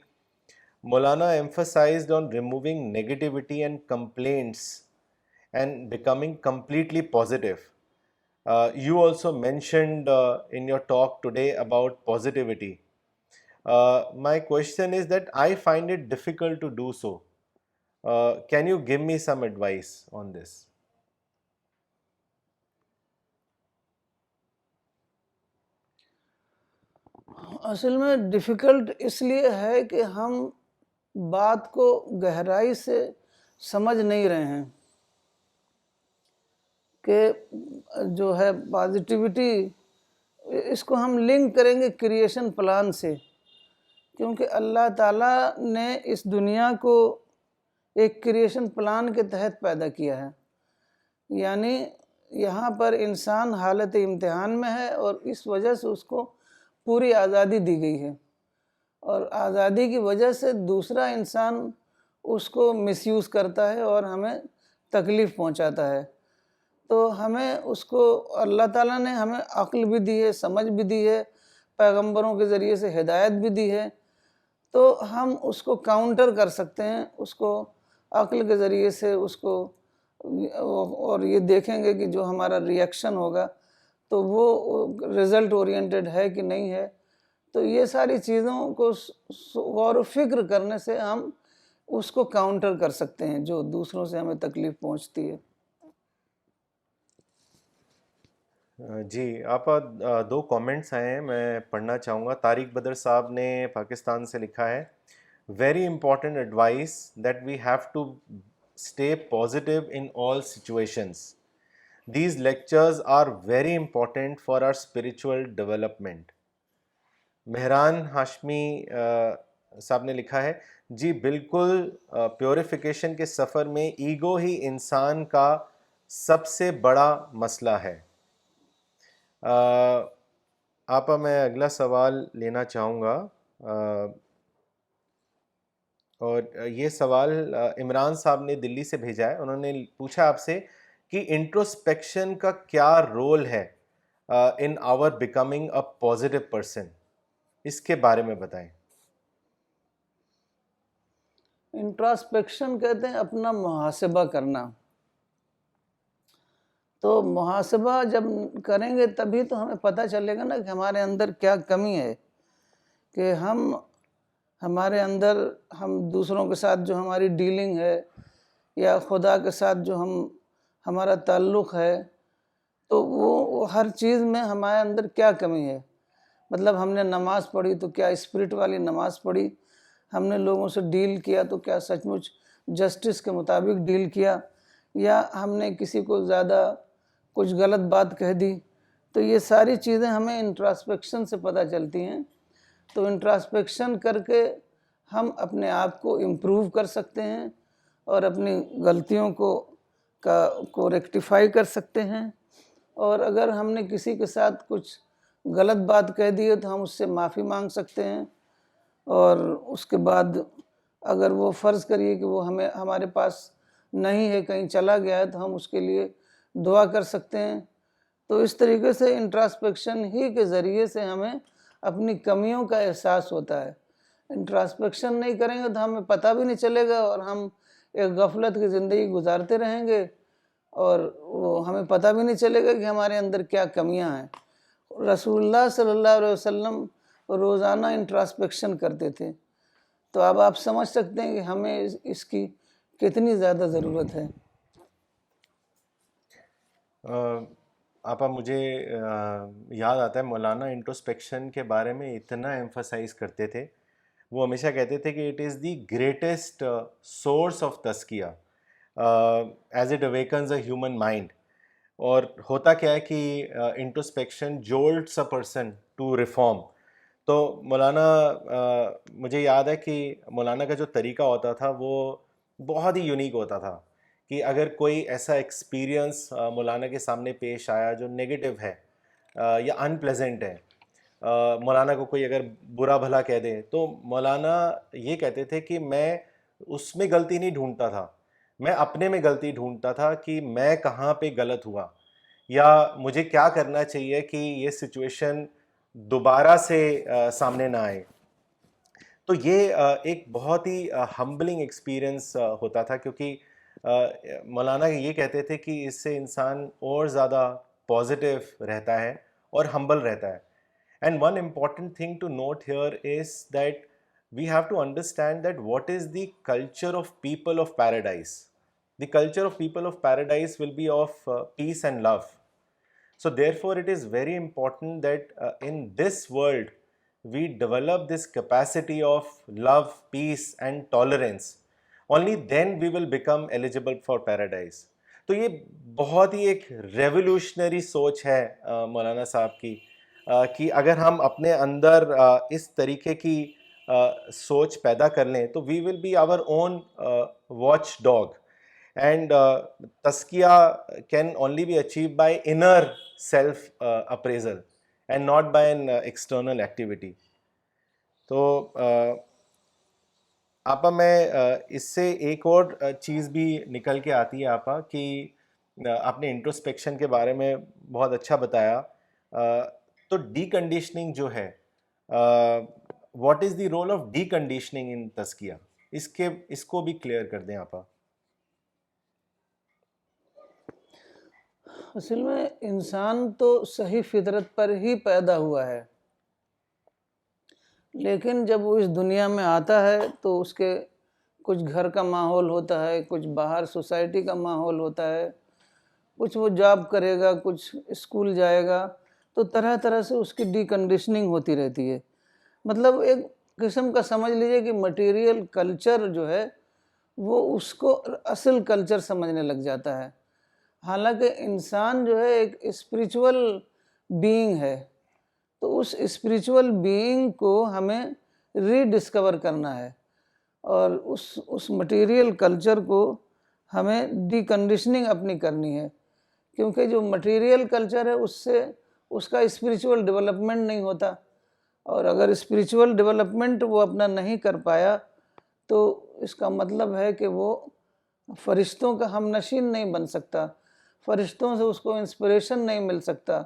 مولانا emphasized on removing negativity and complaints and becoming completely positive. You also mentioned in your talk today about positivity. My question is that I find it difficult to do so. Can you give me some advice on this? اصل میں difficult اس لیے ہے کہ ہم بات کو گہرائی سے سمجھ نہیں رہے ہیں کہ جو ہے پازیٹیوٹی, اس کو ہم لنک کریں گے کریشن پلان سے, کیونکہ اللہ تعالیٰ نے اس دنیا کو ایک کریشن پلان کے تحت پیدا کیا ہے. یعنی یہاں پر انسان حالت امتحان میں ہے اور اس وجہ سے اس کو پوری آزادی دی گئی ہے, اور آزادی کی وجہ سے دوسرا انسان اس کو مس یوز کرتا ہے اور ہمیں تکلیف پہنچاتا ہے. تو ہمیں اس کو اللہ تعالیٰ نے ہمیں عقل بھی دی ہے, سمجھ بھی دی ہے, پیغمبروں کے ذریعے سے ہدایت بھی دی ہے. تو ہم اس کو کاؤنٹر کر سکتے ہیں, اس کو عقل کے ذریعے سے اس کو, اور یہ دیکھیں گے کہ جو ہمارا ری ایکشن ہوگا تو وہ رزلٹ اورینٹڈ ہے کہ نہیں ہے. تو یہ ساری چیزوں کو غور و فکر کرنے سے ہم اس کو کاؤنٹر کر سکتے ہیں جو دوسروں سے ہمیں تکلیف پہنچتی ہے. جی آپا, دو کامنٹس آئے ہیں, میں پڑھنا چاہوں گا. طارق بدر صاحب نے پاکستان سے لکھا ہے, very important advice that we have to stay positive in all situations. These lectures are very important for our spiritual development. Mehran Hashmi صاحب نے لکھا ہے جی بالکل، پیوریفیکیشن کے سفر میں ایگو ہی انسان کا سب سے بڑا مسئلہ ہے. آپا میں اگلا سوال لینا چاہوں گا، اور یہ سوال عمران صاحب نے دلی سے بھیجا ہے. انہوں نے پوچھا آپ سے کہ انٹروسپیکشن کا کیا رول ہے ان آور بیکمنگ اے پازیٹیو پرسن، اس کے بارے میں بتائیں. انٹراسپیکشن کہتے ہیں اپنا محاسبہ کرنا. تو محاسبہ جب کریں گے تبھی تو ہمیں پتہ چلے گا نا کہ ہمارے اندر کیا کمی ہے، کہ ہمارے اندر ہم دوسروں کے ساتھ جو ہماری ڈیلنگ ہے یا خدا کے ساتھ جو ہمارا تعلق ہے، تو وہ ہر چیز میں ہمارے اندر کیا کمی ہے. مطلب ہم نے نماز پڑھی تو کیا اسپرٹ والی نماز پڑھی، ہم نے لوگوں سے ڈیل کیا تو کیا سچ مچ جسٹس کے مطابق ڈیل کیا، یا ہم نے کسی کو زیادہ کچھ غلط بات کہہ دی. تو یہ ساری چیزیں ہمیں انٹراسپیکشن سے پتہ چلتی ہیں. تو انٹراسپیکشن کر کے ہم اپنے آپ کو امپروو کر سکتے ہیں اور اپنی غلطیوں کو ریکٹیفائی کر سکتے ہیں. اور اگر ہم نے کسی کے ساتھ کچھ غلط بات کہہ دی ہے تو ہم اس سے معافی مانگ سکتے ہیں، اور اس کے بعد اگر وہ فرض کریے کہ وہ ہمارے پاس نہیں ہے، کہیں چلا گیا ہے، تو ہم اس کے لیے دعا کر سکتے ہیں. تو اس طریقے سے انٹراسپیکشن ہی کے ذریعے سے ہمیں اپنی کمیوں کا احساس ہوتا ہے. انٹراسپیکشن نہیں کریں گے تو ہمیں پتہ بھی نہیں چلے گا، اور ہم ایک غفلت کی زندگی گزارتے رہیں گے، اور وہ ہمیں پتہ بھی نہیں چلے گا کہ ہمارے اندر کیا کمیاں ہیں. رسول اللہ صلی اللہ علیہ وسلم روزانہ انٹراسپیکشن کرتے تھے. تو اب آپ سمجھ سکتے ہیں کہ ہمیں اس کی کتنی زیادہ ضرورت ہے. آپا مجھے یاد آتا ہے مولانا انٹروسپیکشن کے بارے میں اتنا ایمفسائز کرتے تھے. وہ ہمیشہ کہتے تھے کہ it is the greatest source of تزکیہ as it awakens a human mind. اور ہوتا کیا ہے کہ introspection jolts a person to reform. تو مولانا مجھے یاد ہے کہ مولانا کا جو طریقہ ہوتا تھا وہ بہت ہی یونیک ہوتا تھا، کہ اگر کوئی ایسا ایکسپیرئنس مولانا کے سامنے پیش آیا جو نیگیٹو ہے یا ان پلیزنٹ ہے، مولانا کو کوئی اگر برا بھلا کہہ دے، تو مولانا یہ کہتے تھے کہ میں اس میں غلطی نہیں ڈھونڈتا تھا، میں اپنے میں غلطی ڈھونڈتا تھا کہ میں کہاں پہ غلط ہوا، یا مجھے کیا کرنا چاہیے کہ یہ سچویشن دوبارہ سے سامنے نہ آئے. تو یہ ایک بہت ہی ہمبلنگ ایکسپیرئنس ہوتا تھا، کیونکہ مولانا یہ کہتے تھے کہ اس سے انسان اور زیادہ پازیٹیو رہتا ہے اور ہمبل رہتا ہے. And one important thing to note here is that we have to understand that what is the culture of people of paradise. The culture of people of paradise will be of peace and love. So therefore it is very important that in this world we develop this capacity of love, peace and tolerance. Only then we will become eligible for paradise. تو یہ بہت ہی ایک revolutionary سوچ ہے مولانا صاحب کی، کہ اگر ہم اپنے اندر اس طریقے کی سوچ پیدا کر لیں تو we will be our own watchdog. And تزکیہ can only be achieve by inner self appraisal and not by an external activity. تو آپا میں اس سے ایک اور چیز بھی نکل کے آتی ہے آپا، کہ آپ نے انٹروسپیکشن کے بارے میں بہت اچھا بتایا. تو ڈی کنڈیشننگ جو ہے، what is the role of deconditioning in تزکیہ، اس کو بھی کلیئر کر دیں آپا. اصل میں انسان تو صحیح فطرت پر ہی پیدا ہوا ہے، لیکن جب وہ اس دنیا میں آتا ہے تو اس کے کچھ گھر کا ماحول ہوتا ہے، کچھ باہر سوسائٹی کا ماحول ہوتا ہے، کچھ وہ جاب کرے گا، کچھ اسکول جائے گا، تو طرح طرح سے اس کی ڈی کنڈیشننگ ہوتی رہتی ہے. مطلب ایک قسم کا سمجھ لیجئے کہ مٹیریل کلچر جو ہے وہ اس کو اصل کلچر سمجھنے لگ جاتا ہے. حالانکہ انسان جو ہے ایک اسپریچول بینگ ہے، تو اس اسپریچول بینگ کو ہمیں ری ڈسکور کرنا ہے، اور اس مٹیریل کلچر کو ہمیں ڈی کنڈیشننگ اپنی کرنی ہے. کیونکہ جو مٹیریل کلچر ہے اس سے اس کا اسپریچول ڈیولپمنٹ نہیں ہوتا، اور اگر اسپریچول ڈیولپمنٹ وہ اپنا نہیں کر پایا تو اس کا مطلب ہے کہ وہ فرشتوں کا ہم نشین نہیں بن سکتا، فرشتوں سے اس کو انسپریشن نہیں مل سکتا.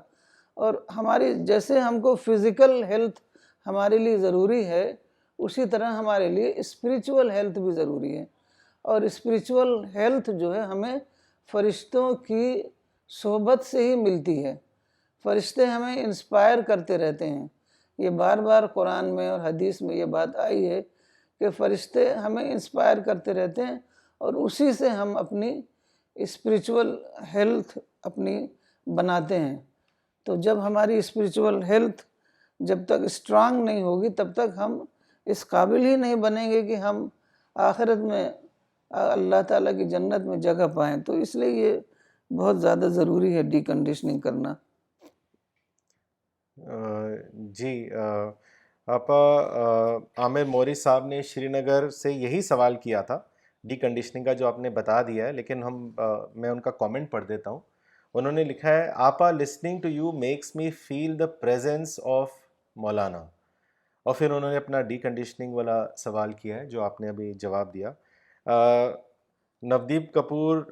اور ہماری جیسے ہم کو فزیکل ہیلتھ ہمارے لیے ضروری ہے، اسی طرح ہمارے لیے اسپریچول ہیلتھ بھی ضروری ہے. اور اسپریچول ہیلتھ جو ہے ہمیں فرشتوں کی صحبت سے ہی ملتی ہے. فرشتے ہمیں انسپائر کرتے رہتے ہیں. یہ بار بار قرآن میں اور حدیث میں یہ بات آئی ہے کہ فرشتے ہمیں انسپائر کرتے رہتے ہیں، اور اسی سے ہم اپنی اسپریچول ہیلتھ اپنی بناتے ہیں. تو جب ہماری اسپریچول ہیلتھ جب تک اسٹرانگ نہیں ہوگی تب تک ہم اس قابل ہی نہیں بنیں گے کہ ہم آخرت میں اللہ تعالیٰ کی جنت میں جگہ پائیں. تو اس لیے یہ بہت زیادہ ضروری ہے ڈی کنڈیشننگ کرنا. جی آپا عامر موری صاحب نے شری نگر سے یہی سوال کیا تھا ڈی کنڈیشننگ کا جو آپ نے بتا دیا ہے، لیکن میں ان کا کامنٹ پڑھ دیتا ہوں. انہوں نے لکھا ہے، آپا listening to you makes me feel the presence of Maulana. اور پھر انہوں نے اپنا ڈی کنڈیشننگ والا سوال کیا ہے جو آپ نے ابھی جواب دیا. نودیپ کپور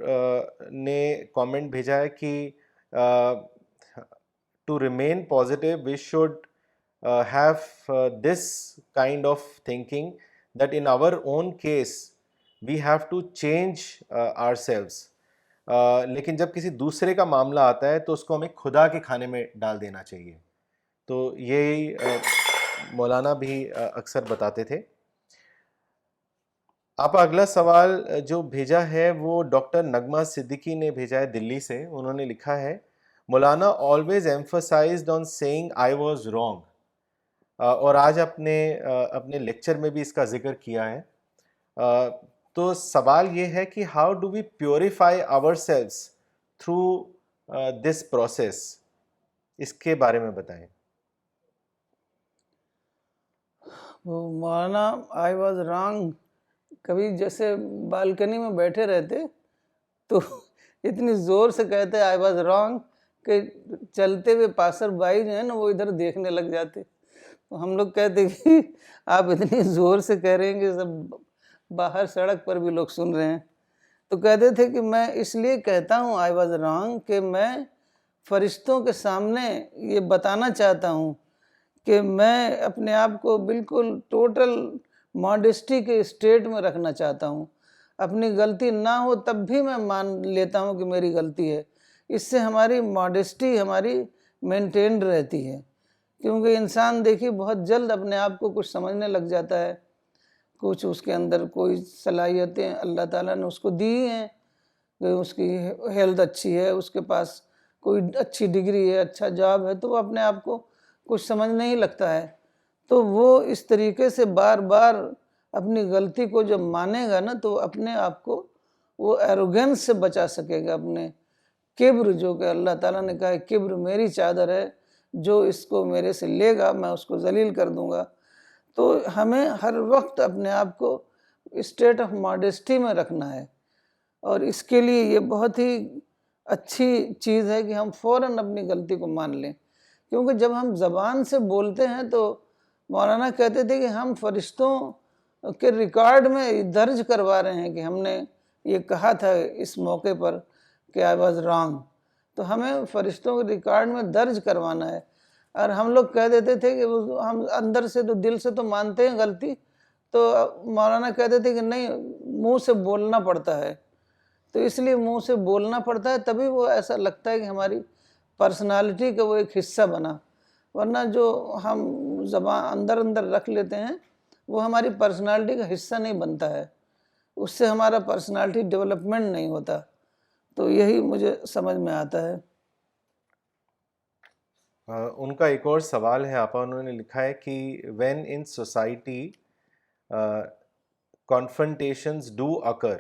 نے کامنٹ بھیجا ہے کہ to remain positive, we should have this kind of thinking that in our own case we have to change ourselves. لیکن جب کسی دوسرے کا معاملہ آتا ہے تو اس کو ہمیں خدا کے کھانے میں ڈال دینا چاہیے. تو یہی مولانا بھی اکثر بتاتے تھے. آپ اگلا سوال جو بھیجا ہے وہ ڈاکٹر نغمہ صدیقی نے بھیجا ہے دلی سے. انہوں نے لکھا ہے، مولانا always emphasized on saying I was wrong. اور آج اپنے لیکچر میں بھی اس کا ذکر کیا ہے. تو سوال یہ ہے کہ how do we purify ourselves through this process؟ اس کے بارے میں بتائیں. مولانا آئی واز رانگ کبھی جیسے بالکنی میں بیٹھے رہتے تو اتنی زور سے کہتے آئی واز رانگ کہ چلتے ہوئے پاسر بائی جو ہے نا وہ ادھر دیکھنے لگ جاتے. تو ہم لوگ کہتے کہ آپ اتنی زور سے کہہ رہے ہیں کہ سب باہر سڑک پر بھی لوگ سن رہے ہیں. تو کہتے تھے کہ میں اس لیے کہتا ہوں آئی واز رانگ کہ میں فرشتوں کے سامنے یہ بتانا چاہتا ہوں کہ میں اپنے آپ کو بالکل ٹوٹل ماڈسٹی کے اسٹیٹ میں رکھنا چاہتا ہوں. اپنی غلطی نہ ہو تب بھی میں مان لیتا ہوں کہ میری غلطی ہے. اس سے ہماری ماڈسٹی ہماری مینٹینڈ رہتی ہے. کیونکہ انسان دیکھیے بہت جلد اپنے آپ کو کچھ سمجھنے لگ جاتا ہے، کچھ اس کے اندر کوئی صلاحیتیں اللہ تعالیٰ نے اس کو دی ہیں کہ اس کی ہیلتھ اچھی ہے، اس کے پاس کوئی اچھی ڈگری ہے، اچھا جاب ہے، تو وہ اپنے آپ کو کچھ سمجھنے ہی لگتا ہے. تو وہ اس طریقے سے بار بار اپنی غلطی کو جب مانے گا نا تو اپنے آپ کو وہ ایروگنس سے بچا سکے گا. اپنے کبر جو کہ اللہ تعالیٰ نے کہا ہے کبر میری چادر ہے، جو اس کو میرے سے لے گا میں اس کو ذلیل کر دوں گا. تو ہمیں ہر وقت اپنے آپ کو اسٹیٹ آف ماڈسٹی میں رکھنا ہے، اور اس کے لیے یہ بہت ہی اچھی چیز ہے کہ ہم فوراً اپنی غلطی کو مان لیں. کیونکہ جب ہم زبان سے بولتے ہیں تو مولانا کہتے تھے کہ ہم فرشتوں کے ریکارڈ میں درج کروا رہے ہیں کہ ہم نے یہ کہا تھا اس موقع پر کہ آئی واز رانگ. تو ہمیں فرشتوں کے ریکارڈ میں درج کروانا ہے. اور ہم لوگ کہہ دیتے تھے کہ ہم اندر سے تو دل سے تو مانتے ہیں غلطی، تو مولانا کہتے تھے کہ نہیں، منہ سے بولنا پڑتا ہے. تو اس لیے منہ سے بولنا پڑتا ہے تبھی وہ ایسا لگتا ہے کہ ہماری پرسنالٹی کا وہ ایک حصہ بنا. ورنہ جو ہم زبان اندر اندر رکھ لیتے ہیں وہ ہماری پرسنالٹی کا حصہ نہیں بنتا ہے، اس سے ہمارا پرسنالٹی ڈیولپمنٹ نہیں ہوتا. تو یہی مجھے سمجھ میں آتا ہے. ان کا ایک اور سوال ہے آپا. انہوں نے لکھا ہے کہ when in society confrontations do occur,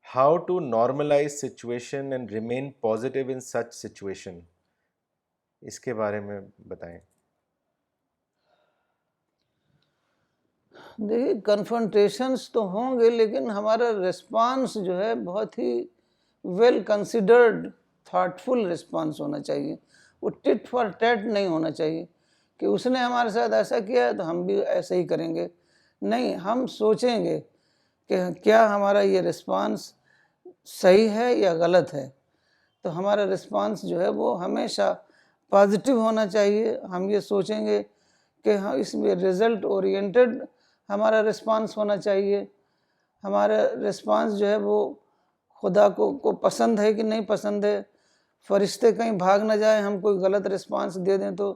how to normalize situation and remain positive in such situation. اس کے بارے میں بتائیں. دیکھیے کنفرنٹیشنس تو ہوں گے، لیکن ہمارا رسپانس جو ہے بہت ہی ویل کنسیڈرڈ تھاٹفل رسپانس ہونا چاہیے. وہ ٹٹ فار ٹیٹ نہیں ہونا چاہیے کہ اس نے ہمارے ساتھ ایسا کیا ہے تو ہم بھی ایسا ہی کریں گے. نہیں، ہم سوچیں گے کہ کیا ہمارا یہ رسپانس صحیح ہے یا غلط ہے. تو ہمارا رسپانس جو ہے وہ ہمیشہ پازیٹیو ہونا چاہیے. ہم یہ سوچیں گے کہ ہم اس میں رزلٹ اورینٹڈ ہمارا رسپانس ہونا چاہیے. ہمارا رسپانس جو ہے وہ خدا کو پسند ہے کہ نہیں پسند ہے. فرشتے کہیں بھاگ نہ جائیں ہم کوئی غلط رسپانس دے دیں تو،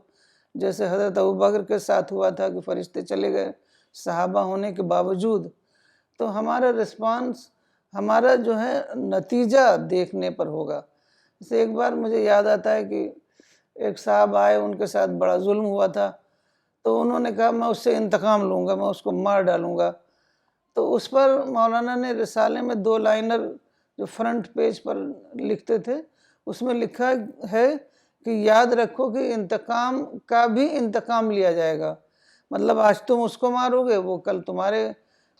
جیسے حضرت ابوبکر کے ساتھ ہوا تھا کہ فرشتے چلے گئے صحابہ ہونے کے باوجود. تو ہمارا رسپانس ہمارا جو ہے نتیجہ دیکھنے پر ہوگا. جیسے ایک بار مجھے یاد آتا ہے کہ ایک صاحب آئے، ان کے ساتھ بڑا ظلم ہوا تھا، تو انہوں نے کہا میں اس سے انتقام لوں گا، میں اس کو مار ڈالوں گا. تو اس پر مولانا نے رسالے میں 2 لائنر جو فرنٹ پیج پر لکھتے تھے، اس میں لکھا ہے کہ یاد رکھو کہ انتقام کا بھی انتقام لیا جائے گا. مطلب آج تم اس کو مارو گے، وہ کل تمہارے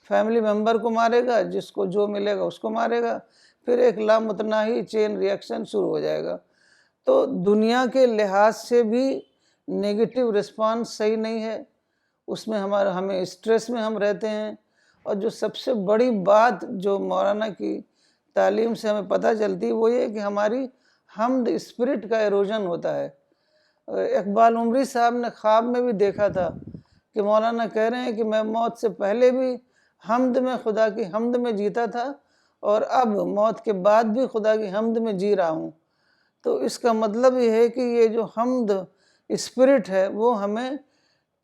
فیملی ممبر کو مارے گا، جس کو جو ملے گا اس کو مارے گا، پھر ایک لامتناہی چین ریئیکشن شروع ہو جائے گا. تو دنیا کے لحاظ سے بھی نیگیٹو رسپانس صحیح نہیں ہے. اس میں ہمیں اسٹریس میں ہم رہتے ہیں. اور جو سب سے بڑی بات جو مولانا کی تعلیم سے ہمیں پتہ چلتی وہ یہ کہ ہماری حمد اسپرٹ کا ایروجن ہوتا ہے. اقبال عمری صاحب نے خواب میں بھی دیکھا تھا کہ مولانا کہہ رہے ہیں کہ میں موت سے پہلے بھی حمد میں، خدا کی حمد میں جیتا تھا، اور اب موت کے بعد بھی خدا کی حمد میں جی رہا ہوں. تو اس کا مطلب یہ ہے کہ یہ جو حمد اسپرٹ ہے وہ ہمیں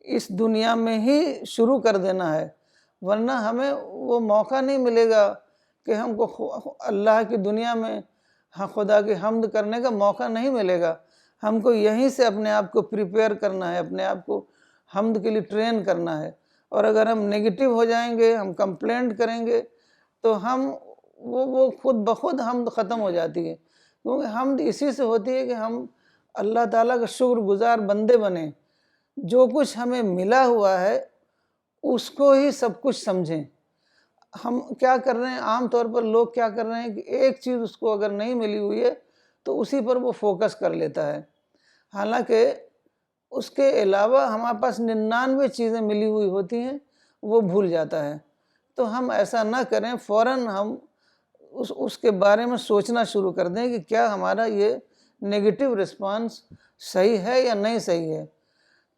اس دنیا میں ہی شروع کر دینا ہے، ورنہ ہمیں وہ موقع نہیں ملے گا کہ ہم کو اللہ کی دنیا میں خدا کی حمد کرنے کا موقع نہیں ملے گا. ہم کو یہیں سے اپنے آپ کو پریپیئر کرنا ہے، اپنے آپ کو حمد کے لیے ٹرین کرنا ہے. اور اگر ہم نیگیٹو ہو جائیں گے، ہم کمپلینٹ کریں گے، تو ہم وہ خود بخود حمد ختم ہو جاتی ہے. کیونکہ حمد اسی سے ہوتی ہے کہ ہم اللہ تعالیٰ کا شکر گزار بندے بنیں. جو کچھ ہمیں ملا ہوا ہے اس کو ہی سب کچھ سمجھیں. ہم کیا کر رہے ہیں، عام طور پر لوگ کیا کر رہے ہیں کہ ایک چیز اس کو اگر نہیں ملی ہوئی ہے تو اسی پر وہ فوکس کر لیتا ہے، حالانکہ اس کے علاوہ ہمارے پاس 99 چیزیں ملی ہوئی ہوتی ہیں، وہ بھول جاتا ہے. تو ہم ایسا نہ کریں، فوراً ہم اس کے بارے میں سوچنا شروع کر دیں کہ کیا ہمارا یہ نیگیٹو رسپانس صحیح ہے یا نہیں صحیح ہے.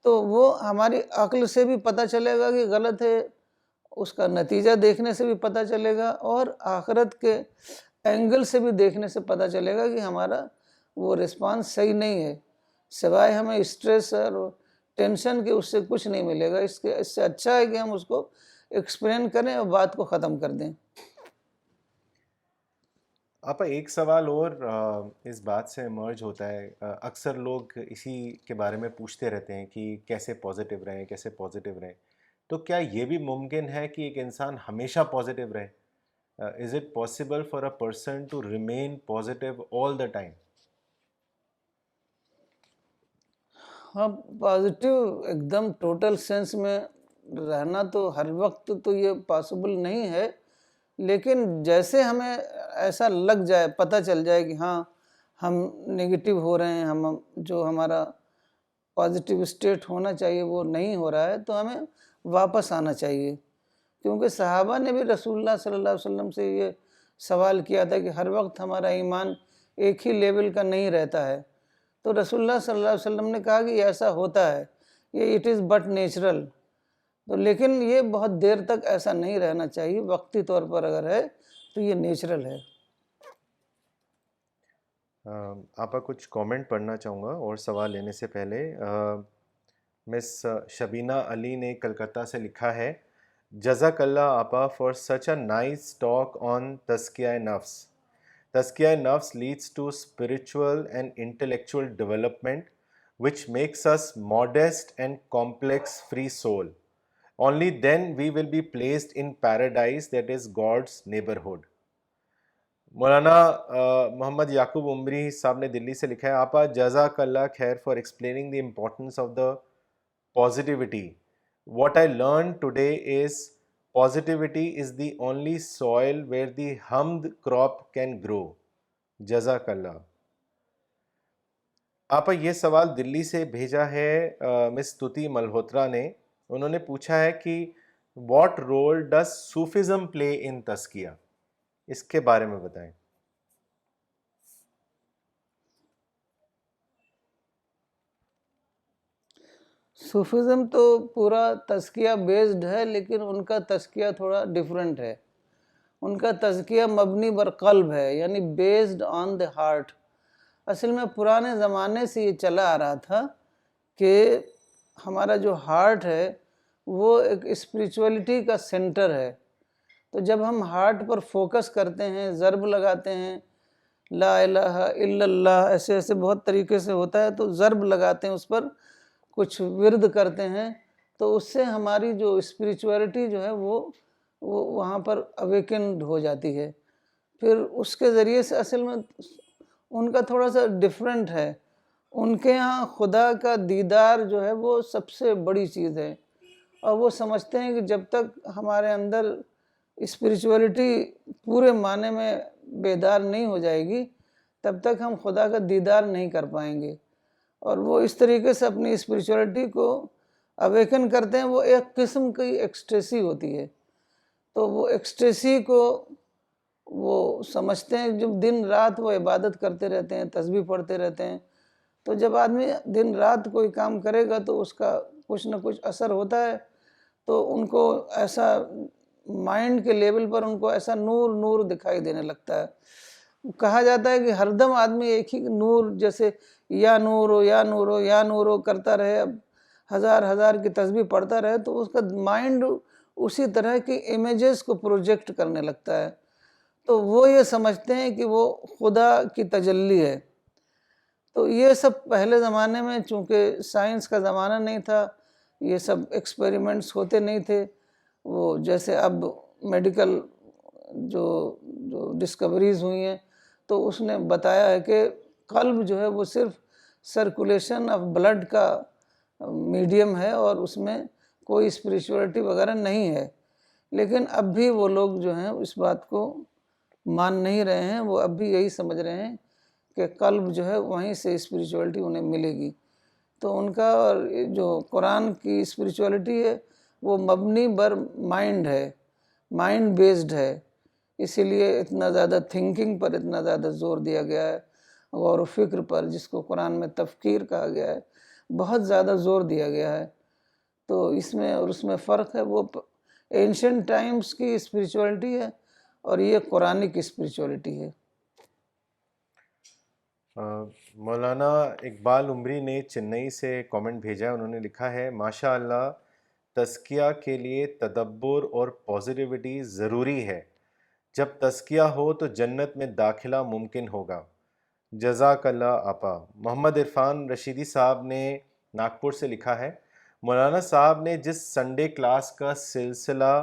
تو وہ ہماری عقل سے بھی پتہ چلے گا کہ غلط ہے، اس کا نتیجہ دیکھنے سے بھی پتہ چلے گا، اور آخرت کے اینگل سے بھی دیکھنے سے پتہ چلے گا کہ ہمارا وہ رسپانس صحیح نہیں ہے. سوائے ہمیں اسٹریس اور ٹینشن کے اس سے کچھ نہیں ملے گا. اس سے اچھا ہے کہ ہم اس کو ایکسپلین کریں اور بات کو ختم کر دیں. آپ ایک سوال اور اس بات سے ایمرج ہوتا ہے، اکثر لوگ اسی کے بارے میں پوچھتے رہتے ہیں کہ کیسے پازیٹیو رہیں، کیسے پازیٹیو رہیں. تو کیا یہ بھی ممکن ہے کہ ایک انسان ہمیشہ پازیٹیو رہے؟ Is it possible for a person to remain positive all the time? ہاں، پازیٹیو ایک دم ٹوٹل سینس میں رہنا تو ہر وقت تو یہ پاسبل نہیں ہے، لیکن جیسے ہمیں ایسا لگ جائے، پتہ چل جائے کہ ہاں ہم نیگیٹو ہو رہے ہیں، ہم جو ہمارا پازیٹیو اسٹیٹ ہونا چاہیے وہ نہیں ہو رہا ہے، تو ہمیں واپس آنا چاہیے. کیونکہ صحابہ نے بھی رسول اللہ صلی اللہ علیہ وسلم سے یہ سوال کیا تھا کہ ہر وقت ہمارا ایمان ایک ہی لیول کا نہیں رہتا ہے. تو رسول اللہ صلی اللہ علیہ وسلم نے کہا کہ ایسا ہوتا ہے، یہ اٹ از بٹ نیچرل. تو لیکن یہ بہت دیر تک ایسا نہیں رہنا چاہیے، وقتی طور پر اگر ہے تو یہ نیچرل ہے. آپ کا کچھ کامنٹ پڑھنا چاہوں گا اور سوال لینے سے پہلے. مس شبینہ علی نے کلکتہ سے لکھا ہے، جزاک اللہ آپا for such a nice talk on تزکیہ نفس. تزکیہ نفس leads to spiritual and intellectual development which makes us modest and complex free soul. only then we will be placed in paradise, that is God's neighborhood. مولانا محمد یعقوب عمری صاحب نے دلی سے لکھا ہے, آپا جزاک اللہ خیر for explaining the importance of the positivity. What I learned today is positivity is the only soil where the hamd crop can grow. جزاک اللہ. آپا یہ سوال دلی سے بھیجا ہے مس توتی ملہوترا نے. انہوں نے پوچھا ہے کہ واٹ رول ڈز صوفزم پلے ان تزکیہ, اس کے بارے میں بتائیں. صوفیزم تو پورا تزکیہ بیسڈ ہے, لیکن ان کا تزکیہ تھوڑا ڈیفرنٹ ہے. ان کا تزکیہ مبنی بر قلب ہے, یعنی بیسڈ آن دا ہارٹ. اصل میں پرانے زمانے سے یہ چلا آ رہا تھا کہ ہمارا جو ہارٹ ہے وہ ایک اسپریچولیٹی کا سینٹر ہے. تو جب ہم ہارٹ پر فوکس کرتے ہیں, ضرب لگاتے ہیں, لا الہ الا اللہ ایسے ایسے بہت طریقے سے ہوتا ہے, تو ضرب لگاتے ہیں اس پر, کچھ ورد کرتے ہیں, تو اس سے ہماری جو اسپریچولیٹی جو ہے وہ وہاں پر اویکنڈ ہو جاتی ہے. پھر اس کے ذریعے سے اصل میں ان کا تھوڑا سا ڈیفرنٹ ہے. ان کے ہاں خدا کا دیدار جو ہے وہ سب سے بڑی چیز ہے, اور وہ سمجھتے ہیں کہ جب تک ہمارے اندر اسپریچولیٹی پورے معنی میں بیدار نہیں ہو جائے گی تب تک ہم خدا کا دیدار نہیں کر پائیں گے. اور وہ اس طریقے سے اپنی اسپریچولیٹی کو اویکن کرتے ہیں. وہ ایک قسم کی ایکسٹیسی ہوتی ہے. تو وہ ایکسٹیسی کو وہ سمجھتے ہیں, جب دن رات وہ عبادت کرتے رہتے ہیں, تسبیح پڑھتے رہتے ہیں. تو جب آدمی دن رات کوئی کام کرے گا تو اس کا کچھ نہ کچھ اثر ہوتا ہے. تو ان کو ایسا مائنڈ کے لیول پر ان کو ایسا نور نور دکھائی دینے لگتا ہے. کہا جاتا ہے کہ ہر دم آدمی ایک ہی نور, جیسے یا نور ہو یا نور ہو یا نور ہو کرتا رہے, اب ہزار ہزار کی تسبیح پڑھتا رہے, تو اس کا مائنڈ اسی طرح کی امیجز کو پروجیکٹ کرنے لگتا ہے. تو وہ یہ سمجھتے ہیں کہ وہ خدا کی تجلی ہے. تو یہ سب پہلے زمانے میں, چونکہ سائنس کا زمانہ نہیں تھا, یہ سب ایکسپیریمنٹس ہوتے نہیں تھے. وہ جیسے اب میڈیکل جو ڈسکوریز ہوئی ہیں, تو اس نے بتایا ہے کہ قلب جو ہے وہ صرف سرکولیشن آف بلڈ کا میڈیم ہے, اور اس میں کوئی اسپریچولیٹی وغیرہ نہیں ہے. لیکن اب بھی وہ لوگ جو ہیں اس بات کو مان نہیں رہے ہیں. وہ اب بھی یہی سمجھ رہے ہیں کہ قلب جو ہے وہیں سے اسپریچولیٹی انہیں ملے گی. تو ان کا جو قرآن کی اسپریچولیٹی ہے وہ مبنی بر مائنڈ ہے, مائنڈ بیسڈ ہے. اسی لیے اتنا زیادہ تھنکنگ پر اتنا زیادہ زور دیا گیا ہے, غور و فکر پر, جس کو قرآن میں تفکیر کہا گیا ہے, بہت زیادہ زور دیا گیا ہے. تو اس میں اور اس میں فرق ہے. وہ اینشنٹ ٹائمز کی اسپریچولیٹی ہے اور یہ قرآنک اسپریچولیٹی ہے. مولانا اقبال عمری نے چنئی سے کامنٹ بھیجا ہے. انہوں نے لکھا ہے, ماشاء اللہ تزکیہ کے لیے تدبر اور پازیٹیوٹی ضروری ہے. جب تزکیہ ہو تو جنت میں داخلہ ممکن ہوگا. جزاک اللہ آپا. محمد عرفان رشیدی صاحب نے ناگپور سے لکھا ہے, مولانا صاحب نے جس سنڈے کلاس کا سلسلہ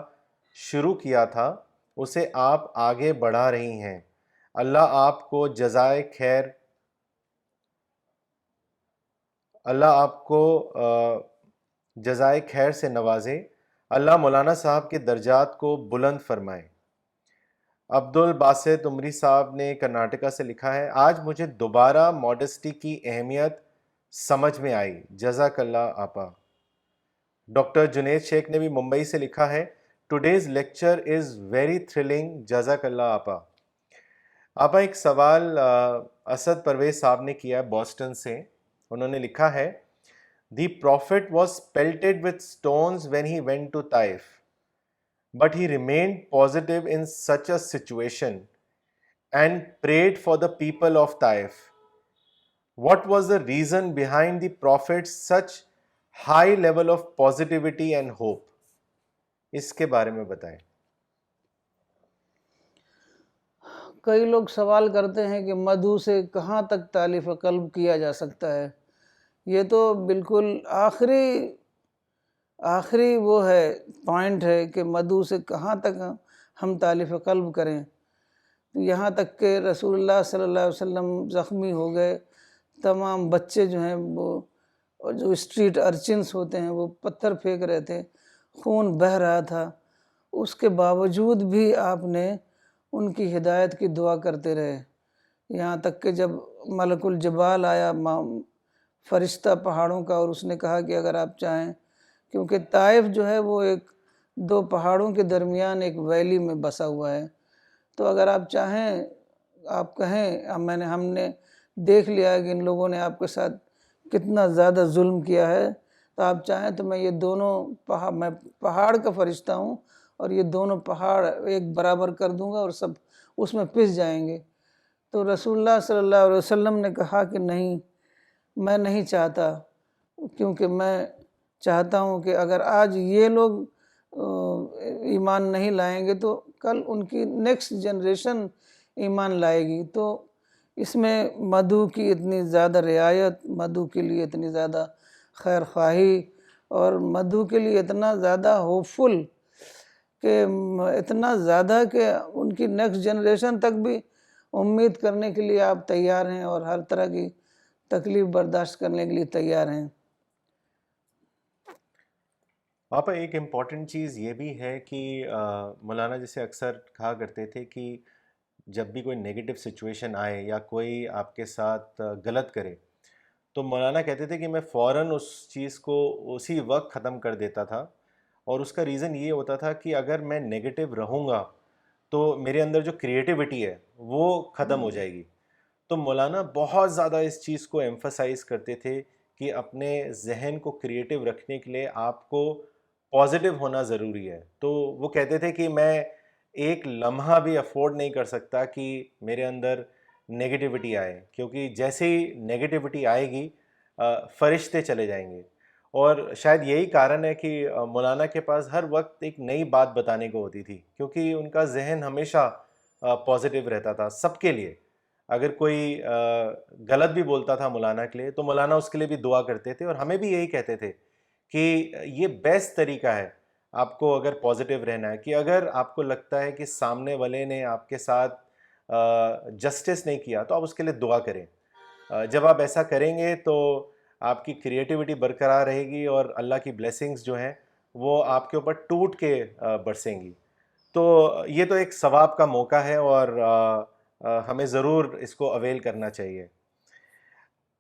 شروع کیا تھا اسے آپ آگے بڑھا رہی ہیں. اللہ آپ کو جزائے خیر, اللہ آپ کو جزائے خیر سے نوازے. اللہ مولانا صاحب کے درجات کو بلند فرمائے. عبد الباسط عمری صاحب نے کرناٹکا سے لکھا ہے, آج مجھے دوبارہ ماڈسٹی کی اہمیت سمجھ میں آئی. جزاک اللہ آپا. ڈاکٹر جنید شیخ نے بھی ممبئی سے لکھا ہے, today's lecture is very thrilling. جزاک اللہ آپا. آپا ایک سوال اسد پرویز صاحب نے کیا ہے بوسٹن سے. انہوں نے لکھا ہے, the prophet was pelted with stones when he went to Taif, but he remained positive in such a situation and prayed for the people of Taif. What was the reason behind the prophet's such high level of positivity and hope? اس کے بارے میں بتائیں. کئی لوگ سوال کرتے ہیں کہ مدعو سے کہاں تک تالیف قلب کیا جا سکتا ہے. یہ تو بالکل آخری وہ ہے پوائنٹ ہے کہ مدعو سے کہاں تک ہم تالیف قلب کریں. یہاں تک کہ رسول اللہ صلی اللہ علیہ وسلم زخمی ہو گئے، تمام بچے جو ہیں وہ، اور جو اسٹریٹ ارچنس ہوتے ہیں وہ پتھر پھینک رہے تھے، خون بہہ رہا تھا، اس کے باوجود بھی آپ نے ان کی ہدایت کی دعا کرتے رہے. یہاں تک کہ جب ملک الجبال آیا، فرشتہ پہاڑوں کا، اور اس نے کہا کہ اگر آپ چاہیں، کیونکہ طائف جو ہے وہ ایک دو پہاڑوں کے درمیان ایک ویلی میں بسا ہوا ہے، تو اگر آپ چاہیں، آپ کہیں ہم نے دیکھ لیا ہے کہ ان لوگوں نے آپ کے ساتھ کتنا زیادہ ظلم کیا ہے، تو آپ چاہیں تو میں یہ دونوں میں پہاڑ کا فرشتہ ہوں اور یہ دونوں پہاڑ ایک برابر کر دوں گا اور سب اس میں پس جائیں گے. تو رسول اللہ صلی اللہ علیہ وسلم نے کہا کہ نہیں، میں نہیں چاہتا، کیونکہ میں چاہتا ہوں کہ اگر آج یہ لوگ ایمان نہیں لائیں گے تو کل ان کی نیکسٹ جنریشن ایمان لائے گی. تو اس میں مدعو کی اتنی زیادہ رعایت، مدعو کے لیے اتنی زیادہ خیر خواہی، اور مدعو کے لیے اتنا زیادہ ہوپفل کہ اتنا زیادہ کہ ان کی نیکسٹ جنریشن تک بھی امید کرنے کے لیے آپ تیار ہیں اور ہر طرح کی تکلیف برداشت کرنے کے لیے تیار ہیں. آپ ایک امپورٹنٹ چیز یہ بھی ہے کہ مولانا جیسے اکثر کہا کرتے تھے کہ جب بھی کوئی نیگیٹو سچویشن آئے یا کوئی آپ کے ساتھ غلط کرے تو مولانا کہتے تھے کہ میں فوراً اس چیز کو اسی وقت ختم کر دیتا تھا، اور اس کا ریزن یہ ہوتا تھا کہ اگر میں نیگیٹو رہوں گا تو میرے اندر جو کریٹیوٹی ہے وہ ختم ہو جائے گی. تو مولانا بہت زیادہ اس چیز کو ایمفسائز کرتے تھے کہ اپنے ذہن کو کریٹیو رکھنے کے لیے آپ کو پازیٹیو ہونا ضروری ہے. تو وہ کہتے تھے کہ میں ایک لمحہ بھی افورڈ نہیں کر سکتا کہ میرے اندر نیگیٹیوٹی آئے، کیونکہ جیسے ہی نیگیٹیوٹی آئے گی فرشتے چلے جائیں گے. اور شاید یہی کارن ہے کہ مولانا کے پاس ہر وقت ایک نئی بات بتانے کو ہوتی تھی، کیونکہ ان کا ذہن ہمیشہ پازیٹیو رہتا تھا سب کے لیے. اگر کوئی غلط بھی بولتا تھا مولانا کے لیے تو مولانا اس کے لیے بھی دعا کرتے تھے، اور ہمیں بھی یہی کہتے تھے کہ یہ بیسٹ طریقہ ہے آپ کو اگر پازیٹیو رہنا ہے، کہ اگر آپ کو لگتا ہے کہ سامنے والے نے آپ کے ساتھ جسٹس نہیں کیا تو آپ اس کے لیے دعا کریں. جب آپ ایسا کریں گے تو آپ کی کریٹیوٹی برقرار رہے گی اور اللہ کی بلیسنگز جو ہیں وہ آپ کے اوپر ٹوٹ کے برسیں گی. تو یہ تو ایک ثواب کا موقع ہے اور ہمیں ضرور اس کو اویل کرنا چاہیے.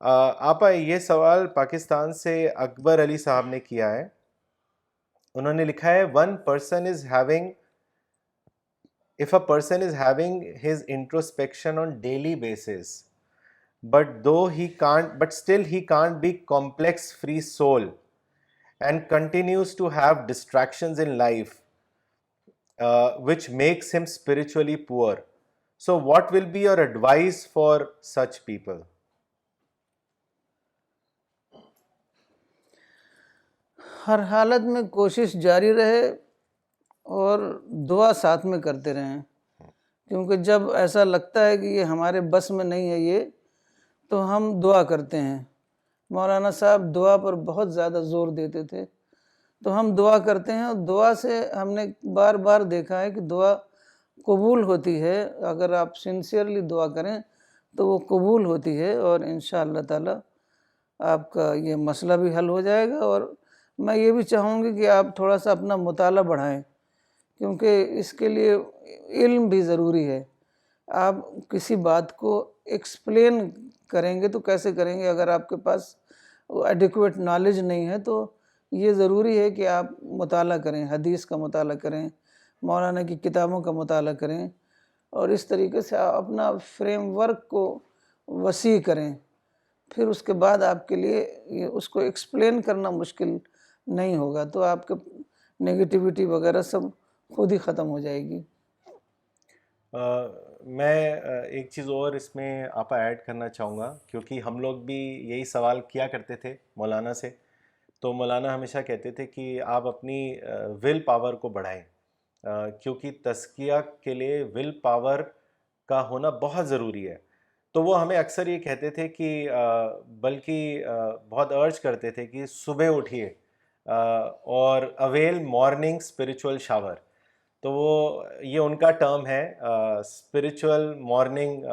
آپا یہ سوال پاکستان سے اکبر علی صاحب نے کیا ہے. انہوں نے لکھا ہے one person is having if a person is having his introspection on daily basis but still he can't be complex free soul and continues to have distractions in life which makes him spiritually poor. So what will be your advice for such people? ہر حالت میں کوشش جاری رہے اور دعا ساتھ میں کرتے رہیں، کیونکہ جب ایسا لگتا ہے کہ یہ ہمارے بس میں نہیں ہے یہ، تو ہم دعا کرتے ہیں. مولانا صاحب دعا پر بہت زیادہ زور دیتے تھے، تو ہم دعا کرتے ہیں، اور دعا سے ہم نے بار بار دیکھا ہے کہ دعا قبول ہوتی ہے. اگر آپ سنسیئرلی دعا کریں تو وہ قبول ہوتی ہے، اور انشاءاللہ تعالی آپ کا یہ مسئلہ بھی حل ہو جائے گا. اور میں یہ بھی چاہوں گی کہ آپ تھوڑا سا اپنا مطالعہ بڑھائیں، کیونکہ اس کے لیے علم بھی ضروری ہے. آپ کسی بات کو ایکسپلین کریں گے تو کیسے کریں گے اگر آپ کے پاس ایڈیکویٹ نالج نہیں ہے؟ تو یہ ضروری ہے کہ آپ مطالعہ کریں، حدیث کا مطالعہ کریں، مولانا کی کتابوں کا مطالعہ کریں، اور اس طریقے سے آپ اپنا فریم ورک کو وسیع کریں. پھر اس کے بعد آپ کے لیے اس کو ایکسپلین کرنا مشکل نہیں ہوگا، تو آپ کے نگیٹیوٹی وغیرہ سب خود ہی ختم ہو جائے گی. میں ایک چیز اور اس میں آپ ایڈ کرنا چاہوں گا، کیونکہ ہم لوگ بھی یہی سوال کیا کرتے تھے مولانا سے. تو مولانا ہمیشہ کہتے تھے کہ آپ اپنی ول پاور کو بڑھائیں، کیونکہ تزکیہ کے لیے ول پاور کا ہونا بہت ضروری ہے. تو وہ ہمیں اکثر یہ کہتے تھے کہ بلکہ بہت ارج کرتے تھے کہ صبح اٹھیے، اور اویل مارننگ اسپریچول شاور. تو وہ یہ ان کا ٹرم ہے اسپریچول مارننگ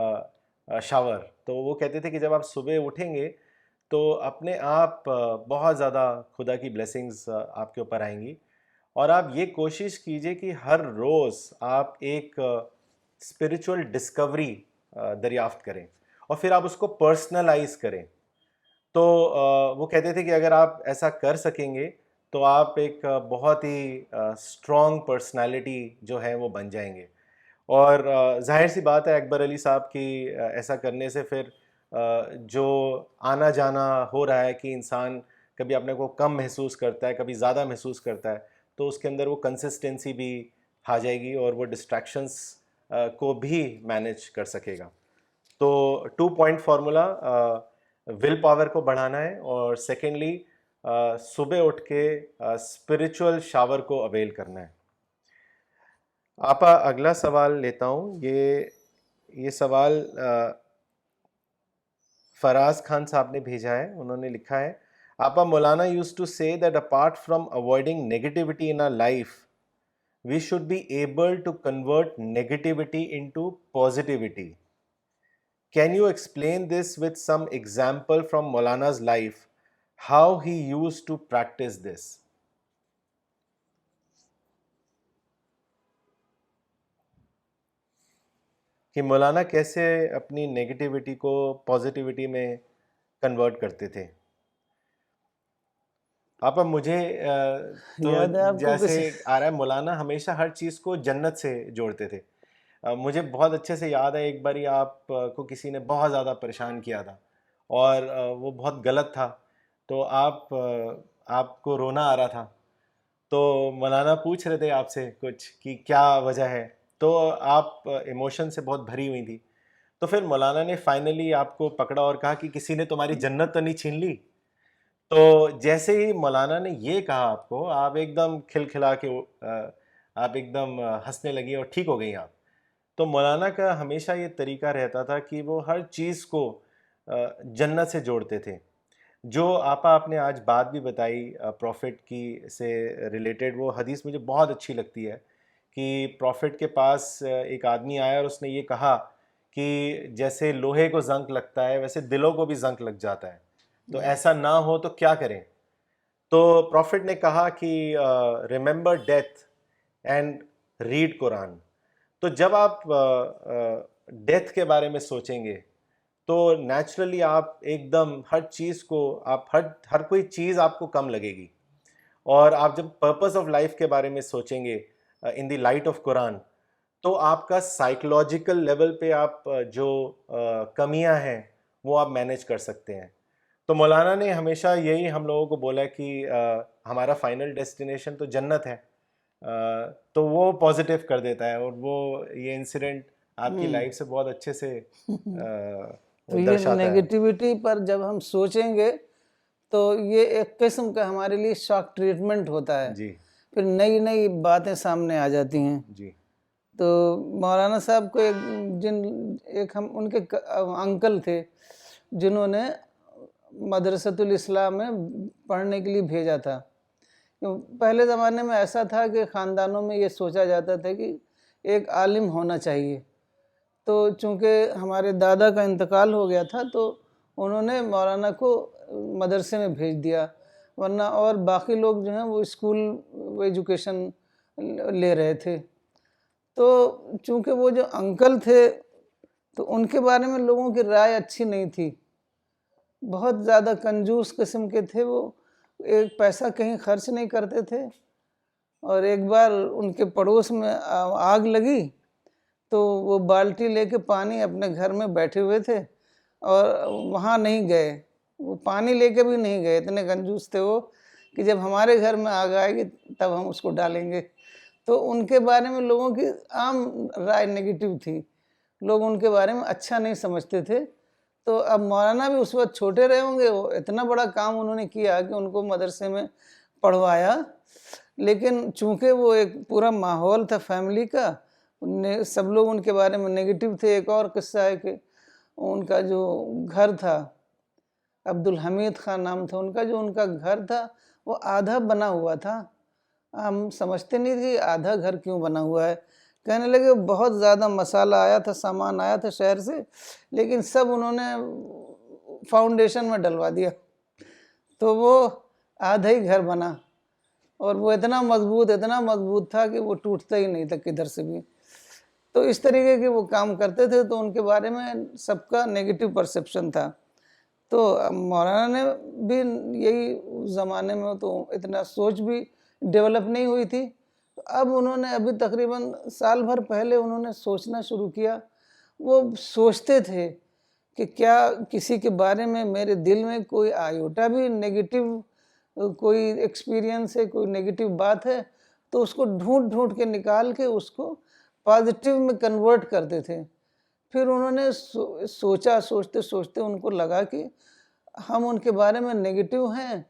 شاور. تو وہ کہتے تھے کہ جب آپ صبح اٹھیں گے تو اپنے آپ بہت زیادہ خدا کی بلیسنگز آپ کے اوپر آئیں گی. اور آپ یہ کوشش کیجئے کہ ہر روز آپ ایک اسپریچول ڈسکوری دریافت کریں اور پھر آپ اس کو پرسنلائز کریں. تو وہ کہتے تھے کہ اگر آپ ایسا کر سکیں گے تو آپ ایک بہت ہی اسٹرانگ پرسنالٹی جو ہے وہ بن جائیں گے. اور ظاہر سی بات ہے اکبر علی صاحب کی ایسا کرنے سے پھر جو آنا جانا ہو رہا ہے کہ انسان کبھی اپنے کو کم محسوس کرتا ہے کبھی زیادہ محسوس کرتا ہے, تو اس کے اندر وہ کنسسٹنسی بھی آ جائے گی اور وہ ڈسٹریکشنس کو بھی مینیج کر سکے گا. تو 2 پوائنٹ فارمولا, ول پاور کو بڑھانا ہے, اور سیکنڈلی صبح اٹھ کے اسپریچول شاور کو اویل کرنا ہے. آپا اگلا سوال لیتا ہوں. یہ سوال فراز خان صاحب نے بھیجا ہے. انہوں نے لکھا ہے, آپا مولانا used to say that apart from avoiding negativity in our life, we should be able to convert negativity into positivity. Can you explain this with some example from Maulana's life, how he used to practice this? کہ مولانا کیسے اپنی negativity کو positivity میں convert کرتے تھے. آپ مجھے تو یاد ہے آپ کو جیسے کسی آ رہا ہے مولانا ہمیشہ ہر چیز کو جنت سے جوڑتے تھے. مجھے بہت اچھے سے یاد ہے ایک باری آپ کو کسی نے بہت زیادہ پریشان کیا تھا اور وہ بہت غلط تھا, تو آپ کو رونا آ رہا تھا, تو مولانا پوچھ رہے تھے آپ سے کچھ کہ کیا وجہ ہے, تو آپ ایموشن سے بہت بھری ہوئی تھی. تو پھر مولانا نے فائنلی آپ کو پکڑا اور کہا کہ کسی نے تمہاری جنت تو نہیں چھین لی. تو جیسے ہی مولانا نے یہ کہا آپ کو, آپ ایک دم کھلکھلا کے آپ ایک دم ہنسنے لگی اور ٹھیک ہو گئی آپ. تو مولانا کا ہمیشہ یہ طریقہ رہتا تھا کہ وہ ہر چیز کو جنت سے جوڑتے تھے. جو آپ نے آج بات بھی بتائی پروفٹ کی سے ریلیٹڈ, وہ حدیث مجھے بہت اچھی لگتی ہے کہ پروفٹ کے پاس ایک آدمی آیا اور اس نے یہ کہا کہ جیسے لوہے کو زنک لگتا ہے ویسے دلوں کو بھی زنک لگ جاتا ہے, تو ایسا نہ ہو تو کیا کریں. تو پروفٹ نے کہا کہ ریممبر ڈیتھ اینڈ ریڈ قرآن. تو جب آپ ڈیتھ کے بارے میں سوچیں گے تو نیچرلی آپ ایک دم ہر چیز کو آپ ہر کوئی چیز آپ کو کم لگے گی. اور آپ جب پرپز آف لائف کے بارے میں سوچیں گے ان دی لائٹ آف قرآن, تو آپ کا سائیکولوجیکل لیول پہ آپ جو کمیاں ہیں وہ آپ مینیج کر سکتے ہیں. تو مولانا نے ہمیشہ یہی ہم لوگوں کو بولا کہ ہمارا فائنل ڈیسٹینیشن تو جنت ہے, تو وہ پازیٹیو کر دیتا ہے. اور وہ یہ انسیڈنٹ آپ کی لائف سے بہت اچھے سے تو یہ درشاتا ہے. نیگیٹیوٹی پر جب ہم سوچیں گے تو یہ ایک قسم کا ہمارے لیے شاک ٹریٹمنٹ ہوتا ہے, جی پھر نئی نئی باتیں سامنے آ جاتی ہیں. جی تو مولانا صاحب کو ایک ہم ان کے انکل تھے جنہوں نے مدرسۃ الاسلام میں پڑھنے کے لیے بھیجا تھا. پہلے زمانے میں ایسا تھا کہ خاندانوں میں یہ سوچا جاتا تھا کہ ایک عالم ہونا چاہیے. تو چونکہ ہمارے دادا کا انتقال ہو گیا تھا تو انہوں نے مولانا کو مدرسے میں بھیج دیا, ورنہ اور باقی لوگ جو ہیں وہ اسکول ایجوکیشن لے رہے تھے. تو چونکہ وہ جو انکل تھے تو ان کے بارے میں لوگوں کی رائے اچھی نہیں تھی, بہت زیادہ کنجوس قسم کے تھے وہ, ایک پیسہ کہیں خرچ نہیں کرتے تھے. اور ایک بار ان کے پڑوس میں آگ لگی تو وہ بالٹی لے کے پانی اپنے گھر میں بیٹھے ہوئے تھے اور وہاں نہیں گئے, وہ پانی لے کے بھی نہیں گئے, اتنے کنجوس تھے وہ کہ جب ہمارے گھر میں آگ آئے گی تب ہم اس کو ڈالیں گے. تو ان کے بارے میں لوگوں کی عام رائے نگیٹو تھی, لوگ ان کے بارے میں اچھا نہیں سمجھتے تھے. تو اب مولانا بھی اس وقت چھوٹے رہے ہوں گے, وہ اتنا بڑا کام انہوں نے کیا کہ ان کو مدرسے میں پڑھوایا, لیکن چونکہ وہ ایک پورا ماحول تھا فیملی کا, سب لوگ ان کے بارے میں نگیٹو تھے. ایک اور قصہ ہے کہ ان کا جو گھر تھا, عبدالحمید خان نام تھا ان کا, جو ان کا گھر تھا وہ آدھا بنا ہوا تھا. ہم سمجھتے نہیں تھے کہ آدھا گھر کیوں بنا ہوا ہے. کہنے لگے بہت زیادہ مسالہ آیا تھا، سامان آیا تھا شہر سے، لیکن سب انہوں نے فاؤنڈیشن میں ڈلوا دیا، تو وہ آدھا ہی گھر بنا. اور وہ اتنا مضبوط تھا کہ وہ ٹوٹتا ہی نہیں تھا کدھر سے بھی. تو اس طریقے کے وہ کام کرتے تھے، تو ان کے بارے میں سب کا نیگیٹو پرسیپشن تھا. تو مولانا نے بھی یہی زمانے میں تو اتنا سوچ بھی ڈیولپ نہیں ہوئی تھی. اب انہوں نے ابھی تقریباً سال بھر پہلے انہوں نے سوچنا شروع کیا. وہ سوچتے تھے کہ کیا کسی کے بارے میں میرے دل میں کوئی آیوٹا بھی نیگیٹو کوئی ایکسپیرینس ہے، کوئی نیگیٹو بات ہے، تو اس کو ڈھونڈ کے نکال کے اس کو پازیٹیو میں کنورٹ کرتے تھے. پھر انہوں نے سوچتے ان کو لگا کہ ہم ان کے بارے میں نیگیٹو ہیں،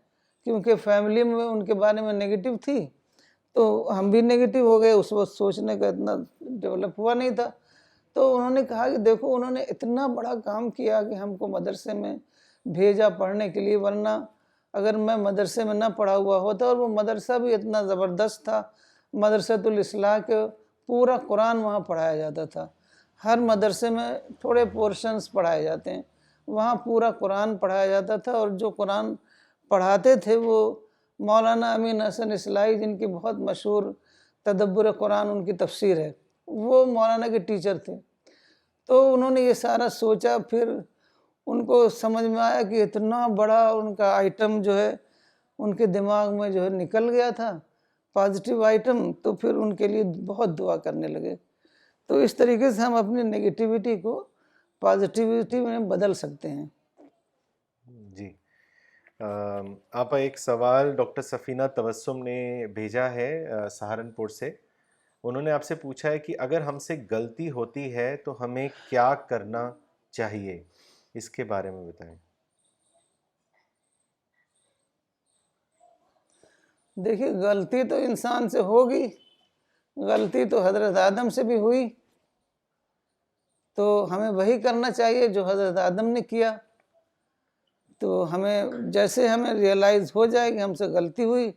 کیونکہ فیملی میں ان کے بارے میں نیگیٹو تھی، تو ہم بھی نیگیٹو ہو گئے. اس وقت سوچنے کا اتنا ڈیولپ ہوا نہیں تھا. تو انہوں نے کہا کہ دیکھو انہوں نے اتنا بڑا کام کیا کہ ہم کو مدرسے میں بھیجا پڑھنے کے لیے، ورنہ اگر میں مدرسے میں نہ پڑھا ہوا ہوتا، اور وہ مدرسہ بھی اتنا زبردست تھا، مدرسۃ الاصلاح کے پورا قرآن وہاں پڑھایا جاتا تھا. ہر مدرسے میں تھوڑے پورشنز پڑھائے جاتے ہیں، وہاں پورا قرآن پڑھایا جاتا تھا. اور جو قرآن پڑھاتے تھے وہ مولانا امین حسن اصلاحی، جن کی بہت مشہور تدبر قرآن ان کی تفسیر ہے، وہ مولانا کے ٹیچر تھے. تو انہوں نے یہ سارا سوچا. پھر ان کو سمجھ میں آیا کہ اتنا بڑا ان کا آئٹم جو ہے ان کے دماغ میں جو ہے نکل گیا تھا، پازیٹیو آئٹم. تو پھر ان کے لیے بہت دعا کرنے لگے. تو اس طریقے سے ہم اپنی نگیٹیوٹی کو پازیٹیوٹی میں بدل سکتے ہیں. جی آپ ایک سوال ڈاکٹر سفینہ تبسم نے بھیجا ہے سہارنپور سے. انہوں نے آپ سے پوچھا ہے کہ اگر ہم سے غلطی ہوتی ہے تو ہمیں کیا کرنا چاہیے، اس کے بارے میں بتائیں. دیکھیے غلطی تو انسان سے ہوگی، غلطی تو حضرت آدم سے بھی ہوئی، تو ہمیں وہی کرنا چاہیے جو حضرت آدم نے کیا. تو ہمیں جیسے ہمیں ریئلائز ہو جائے کہ ہم سے غلطی ہوئی،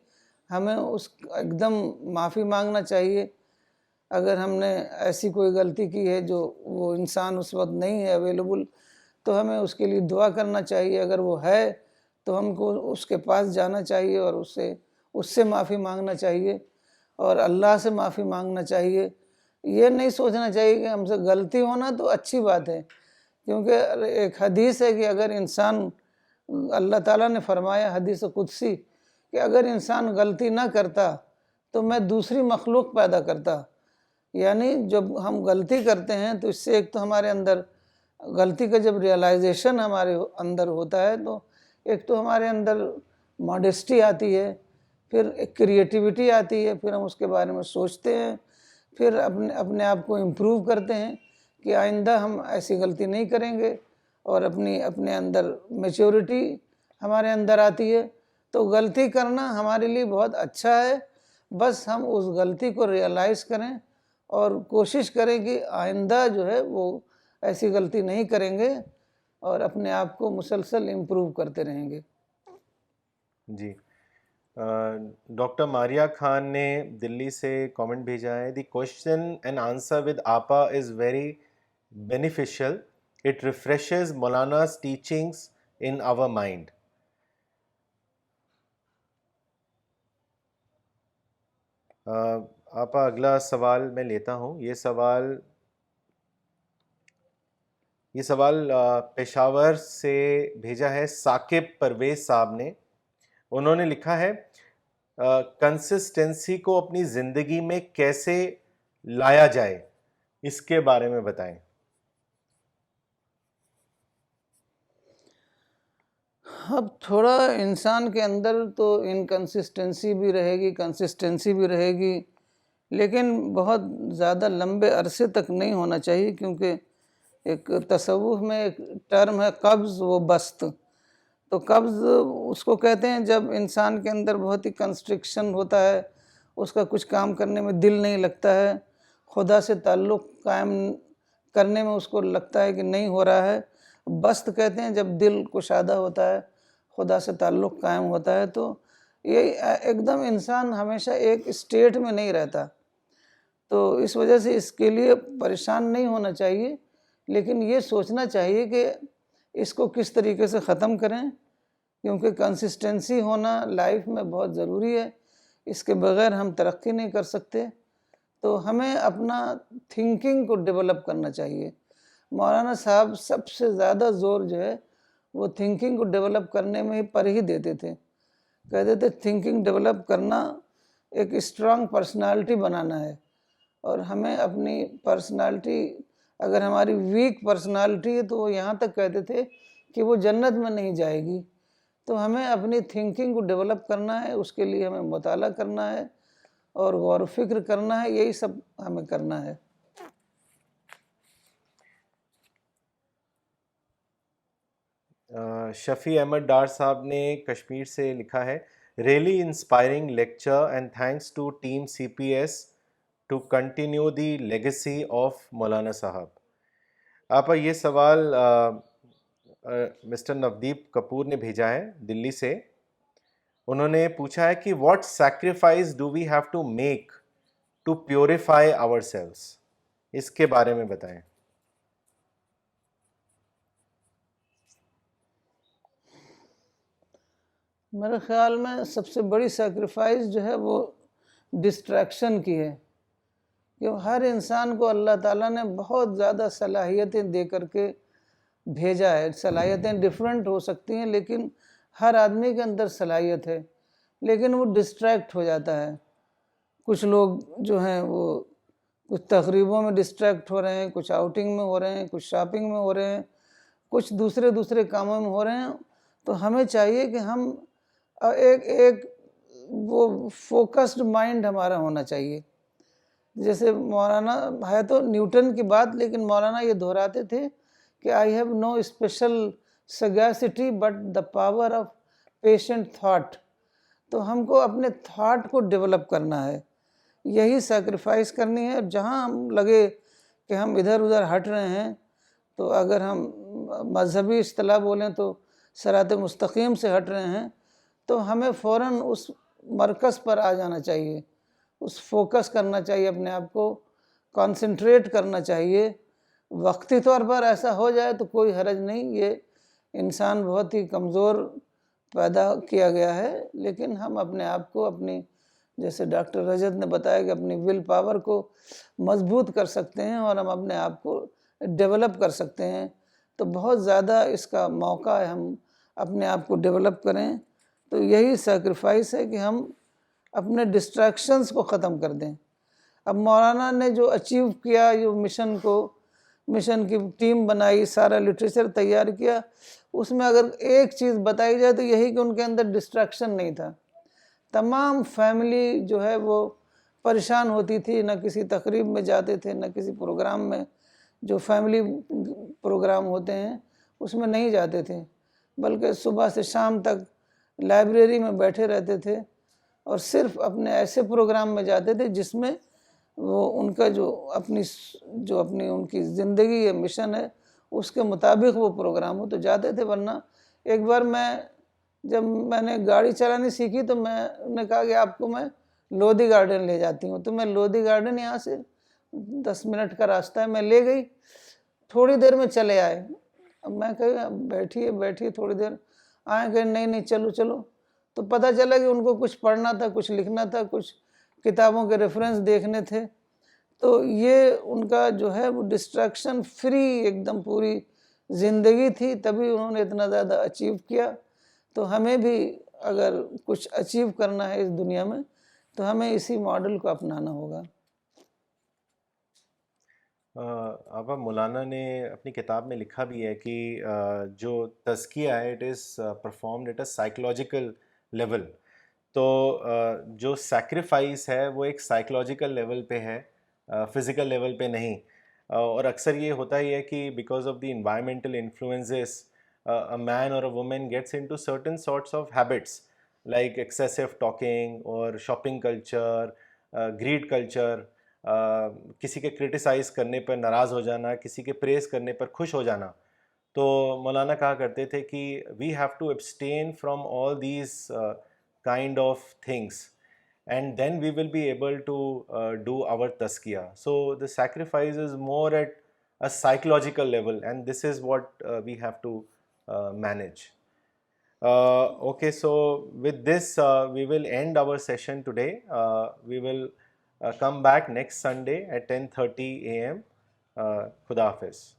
ہمیں اس ایک دم معافی مانگنا چاہیے. اگر ہم نے ایسی کوئی غلطی کی ہے جو وہ انسان اس وقت نہیں ہے اویلیبل، تو ہمیں اس کے لیے دعا کرنا چاہیے. اگر وہ ہے تو ہم کو اس کے پاس جانا چاہیے اور اس سے معافی مانگنا چاہیے، اور اللہ سے معافی مانگنا چاہیے. یہ نہیں سوچنا چاہیے کہ ہم سے غلطی ہونا تو اچھی بات ہے، کیونکہ ایک حدیث ہے کہ اگر انسان، اللہ تعالیٰ نے فرمایا حدیث قدسی، کہ اگر انسان غلطی نہ کرتا تو میں دوسری مخلوق پیدا کرتا. یعنی جب ہم غلطی کرتے ہیں تو اس سے ایک تو ہمارے اندر غلطی کا جب ریئلائزیشن ہمارے اندر ہوتا ہے، تو ایک تو ہمارے اندر ماڈسٹی آتی ہے، پھر ایک کریٹیوٹی آتی ہے، پھر ہم اس کے بارے میں سوچتے ہیں، پھر اپنے آپ کو امپروو کرتے ہیں کہ آئندہ ہم ایسی غلطی نہیں کریں گے، اور اپنے اندر میچورٹی ہمارے اندر آتی ہے. تو غلطی کرنا ہمارے لیے بہت اچھا ہے، بس ہم اس غلطی کو ریئلائز کریں اور کوشش کریں کہ آئندہ جو ہے وہ ایسی غلطی نہیں کریں گے، اور اپنے آپ کو مسلسل امپروو کرتے رہیں گے. جی ڈاکٹر ماریا خان نے دلی سے کامنٹ بھیجا ہے. The question and answer with آپا is very beneficial. It refreshes Maulana's teachings in our mind. آپا اگلا سوال میں لیتا ہوں. یہ سوال پشاور سے بھیجا ہے ثاقب پرویز صاحب نے. انہوں نے لکھا ہے کنسسٹنسی کو اپنی زندگی میں کیسے لایا جائے، اس کے بارے میں بتائیں. اب تھوڑا انسان کے اندر تو انکنسسٹنسی بھی رہے گی، کنسسٹنسی بھی رہے گی، لیکن بہت زیادہ لمبے عرصے تک نہیں ہونا چاہیے، کیونکہ ایک تصوف میں ایک ٹرم ہے قبض و بسط. تو قبض اس کو کہتے ہیں جب انسان کے اندر بہت ہی کنسٹرکشن ہوتا ہے، اس کا کچھ کام کرنے میں دل نہیں لگتا ہے، خدا سے تعلق قائم کرنے میں اس کو لگتا ہے کہ نہیں ہو رہا ہے. بسط کہتے ہیں جب دل کشادہ ہوتا ہے، خدا سے تعلق قائم ہوتا ہے. تو یہ ایک دم انسان ہمیشہ ایک اسٹیٹ میں نہیں رہتا، تو اس وجہ سے اس کے لیے پریشان نہیں ہونا چاہیے، لیکن یہ سوچنا چاہیے کہ اس کو کس طریقے سے ختم کریں، کیونکہ کنسسٹنسی ہونا لائف میں بہت ضروری ہے، اس کے بغیر ہم ترقی نہیں کر سکتے۔ تو ہمیں اپنا تھنکنگ کو ڈیولپ کرنا چاہیے۔ مولانا صاحب سب سے زیادہ زور جو ہے وہ تھنکنگ کو ڈیولپ کرنے میں پر ہی دیتے تھے، کہتے تھے تھنکنگ ڈیولپ کرنا ایک اسٹرانگ پرسنالٹی بنانا ہے، اور ہمیں اپنی پرسنالٹی، اگر ہماری ویک پرسنالٹی ہے تو وہ یہاں تک کہتے تھے کہ وہ جنت میں نہیں جائے گی۔ تو ہمیں اپنی تھنکنگ کو ڈیولپ کرنا ہے، اس کے لیے ہمیں مطالعہ کرنا ہے اور غور و فکر کرنا ہے، یہی سب ہمیں کرنا ہے۔ شفیع احمد ڈار صاحب نے کشمیر سے لکھا ہے، really inspiring lecture and thanks to team C P S to continue the legacy of Maulana صاحب۔ آپ یہ سوال مسٹر نودیپ کپور نے بھیجا ہے دلی سے۔ انہوں نے پوچھا ہے کہ what sacrifice do we have to make to purify our selves, اس کے بارے میں بتائیں۔ میرے خیال میں سب سے بڑی سیکریفائس جو ہے وہ ڈسٹریکشن کی ہے، کہ ہر انسان کو اللہ تعالیٰ نے بہت زیادہ صلاحیتیں دے کر کے بھیجا ہے۔ صلاحیتیں ڈیفرنٹ ہو سکتی ہیں، لیکن ہر آدمی کے اندر صلاحیت ہے، لیکن وہ ڈسٹریکٹ ہو جاتا ہے۔ کچھ لوگ جو ہیں وہ کچھ تقریبوں میں ڈسٹریکٹ ہو رہے ہیں، کچھ آؤٹنگ میں ہو رہے ہیں، کچھ شاپنگ میں ہو رہے ہیں، کچھ دوسرے کاموں میں ہو رہے ہیں۔ تو ہمیں چاہیے کہ ہم ایک وہ فوکسڈ مائنڈ ہمارا ہونا چاہیے۔ جیسے مولانا ہے تو نیوٹن کی بات، لیکن مولانا یہ دہراتے تھے کہ I have no special sagacity but the power of patient thought. تو ہم کو اپنے تھاٹ کو ڈیولپ کرنا ہے، یہی سیکریفائس کرنی ہے۔ جہاں ہم لگے کہ ہم ادھر ادھر ہٹ رہے ہیں، تو اگر ہم مذہبی اصطلاح بولیں تو صراط مستقیم سے ہٹ رہے ہیں، تو ہمیں فوراً اس مرکز پر آ جانا چاہیے، اس فوکس کرنا چاہیے، اپنے آپ کو کانسنٹریٹ کرنا چاہیے۔ وقتی طور پر ایسا ہو جائے تو کوئی حرج نہیں، یہ انسان بہت ہی کمزور پیدا کیا گیا ہے، لیکن ہم اپنے آپ کو اپنی، جیسے ڈاکٹر رجت نے بتایا کہ اپنی ول پاور کو مضبوط کر سکتے ہیں اور ہم اپنے آپ کو ڈیولپ کر سکتے ہیں۔ تو بہت زیادہ اس کا موقع ہے، ہم اپنے آپ کو ڈیولپ کریں۔ تو یہی سیکریفائس ہے کہ ہم اپنے ڈسٹریکشنز کو ختم کر دیں۔ اب مولانا نے جو اچیو کیا، جو مشن کی ٹیم بنائی، سارا لٹریچر تیار کیا، اس میں اگر ایک چیز بتائی جائے تو یہی کہ ان کے اندر ڈسٹریکشن نہیں تھا۔ تمام فیملی جو ہے وہ پریشان ہوتی تھی، نہ کسی تقریب میں جاتے تھے، نہ کسی پروگرام میں، جو فیملی پروگرام ہوتے ہیں اس میں نہیں جاتے تھے، بلکہ صبح سے شام تک لائبریری میں بیٹھے رہتے تھے، اور صرف اپنے ایسے پروگرام میں جاتے تھے جس میں وہ ان کا جو اپنی ان کی زندگی ہے، مشن ہے، اس کے مطابق وہ پروگرام ہو تو جاتے تھے۔ ورنہ ایک بار جب میں نے گاڑی چلانی سیکھی تو میں نے کہا کہ آپ کو میں لودھی گارڈن لے جاتی ہوں، تو میں لودھی گارڈن یہاں سے 10 منٹ کا راستہ ہے، میں لے گئی، تھوڑی دیر میں چلے آئے۔ اب میں کہا بیٹھیے تھوڑی دیر، آئے کہ نہیں چلو، تو پتہ چلا کہ ان کو کچھ پڑھنا تھا، کچھ لکھنا تھا، کچھ کتابوں کے ریفرنس دیکھنے تھے۔ تو یہ ان کا جو ہے وہ ڈسٹریکشن فری ایک دم پوری زندگی تھی، تبھی انہوں نے اتنا زیادہ اچیو کیا۔ تو ہمیں بھی اگر کچھ اچیو کرنا ہے اس دنیا میں تو ہمیں اسی ماڈل کو اپنانا ہوگا۔ آبا مولانا نے اپنی کتاب میں لکھا بھی ہے کہ جو تزکیہ ہے it is performed at a psychological level. تو جو سیکریفائس ہے وہ ایک سائیکولوجیکل لیول پہ ہے، فزیکل لیول پہ نہیں۔ اور اکثر یہ ہوتا ہی ہے کہ because of the environmental influences a man or a woman gets into certain sorts of habits like excessive talking or shopping culture, greed culture, کسی کے کرٹیسائز کرنے پر ناراض ہو جانا، کسی کے پریز کرنے پر خوش ہو جانا۔ تو مولانا کہا کرتے تھے کہ we have to abstain from all these kind of things, and then we will be able to do our tazkiyah. So the sacrifice is more at a psychological level, and this is what we have to manage. Okay, so with this, we will end our session today. We will come back next Sunday at 10:30 a.m. Khuda Hafiz.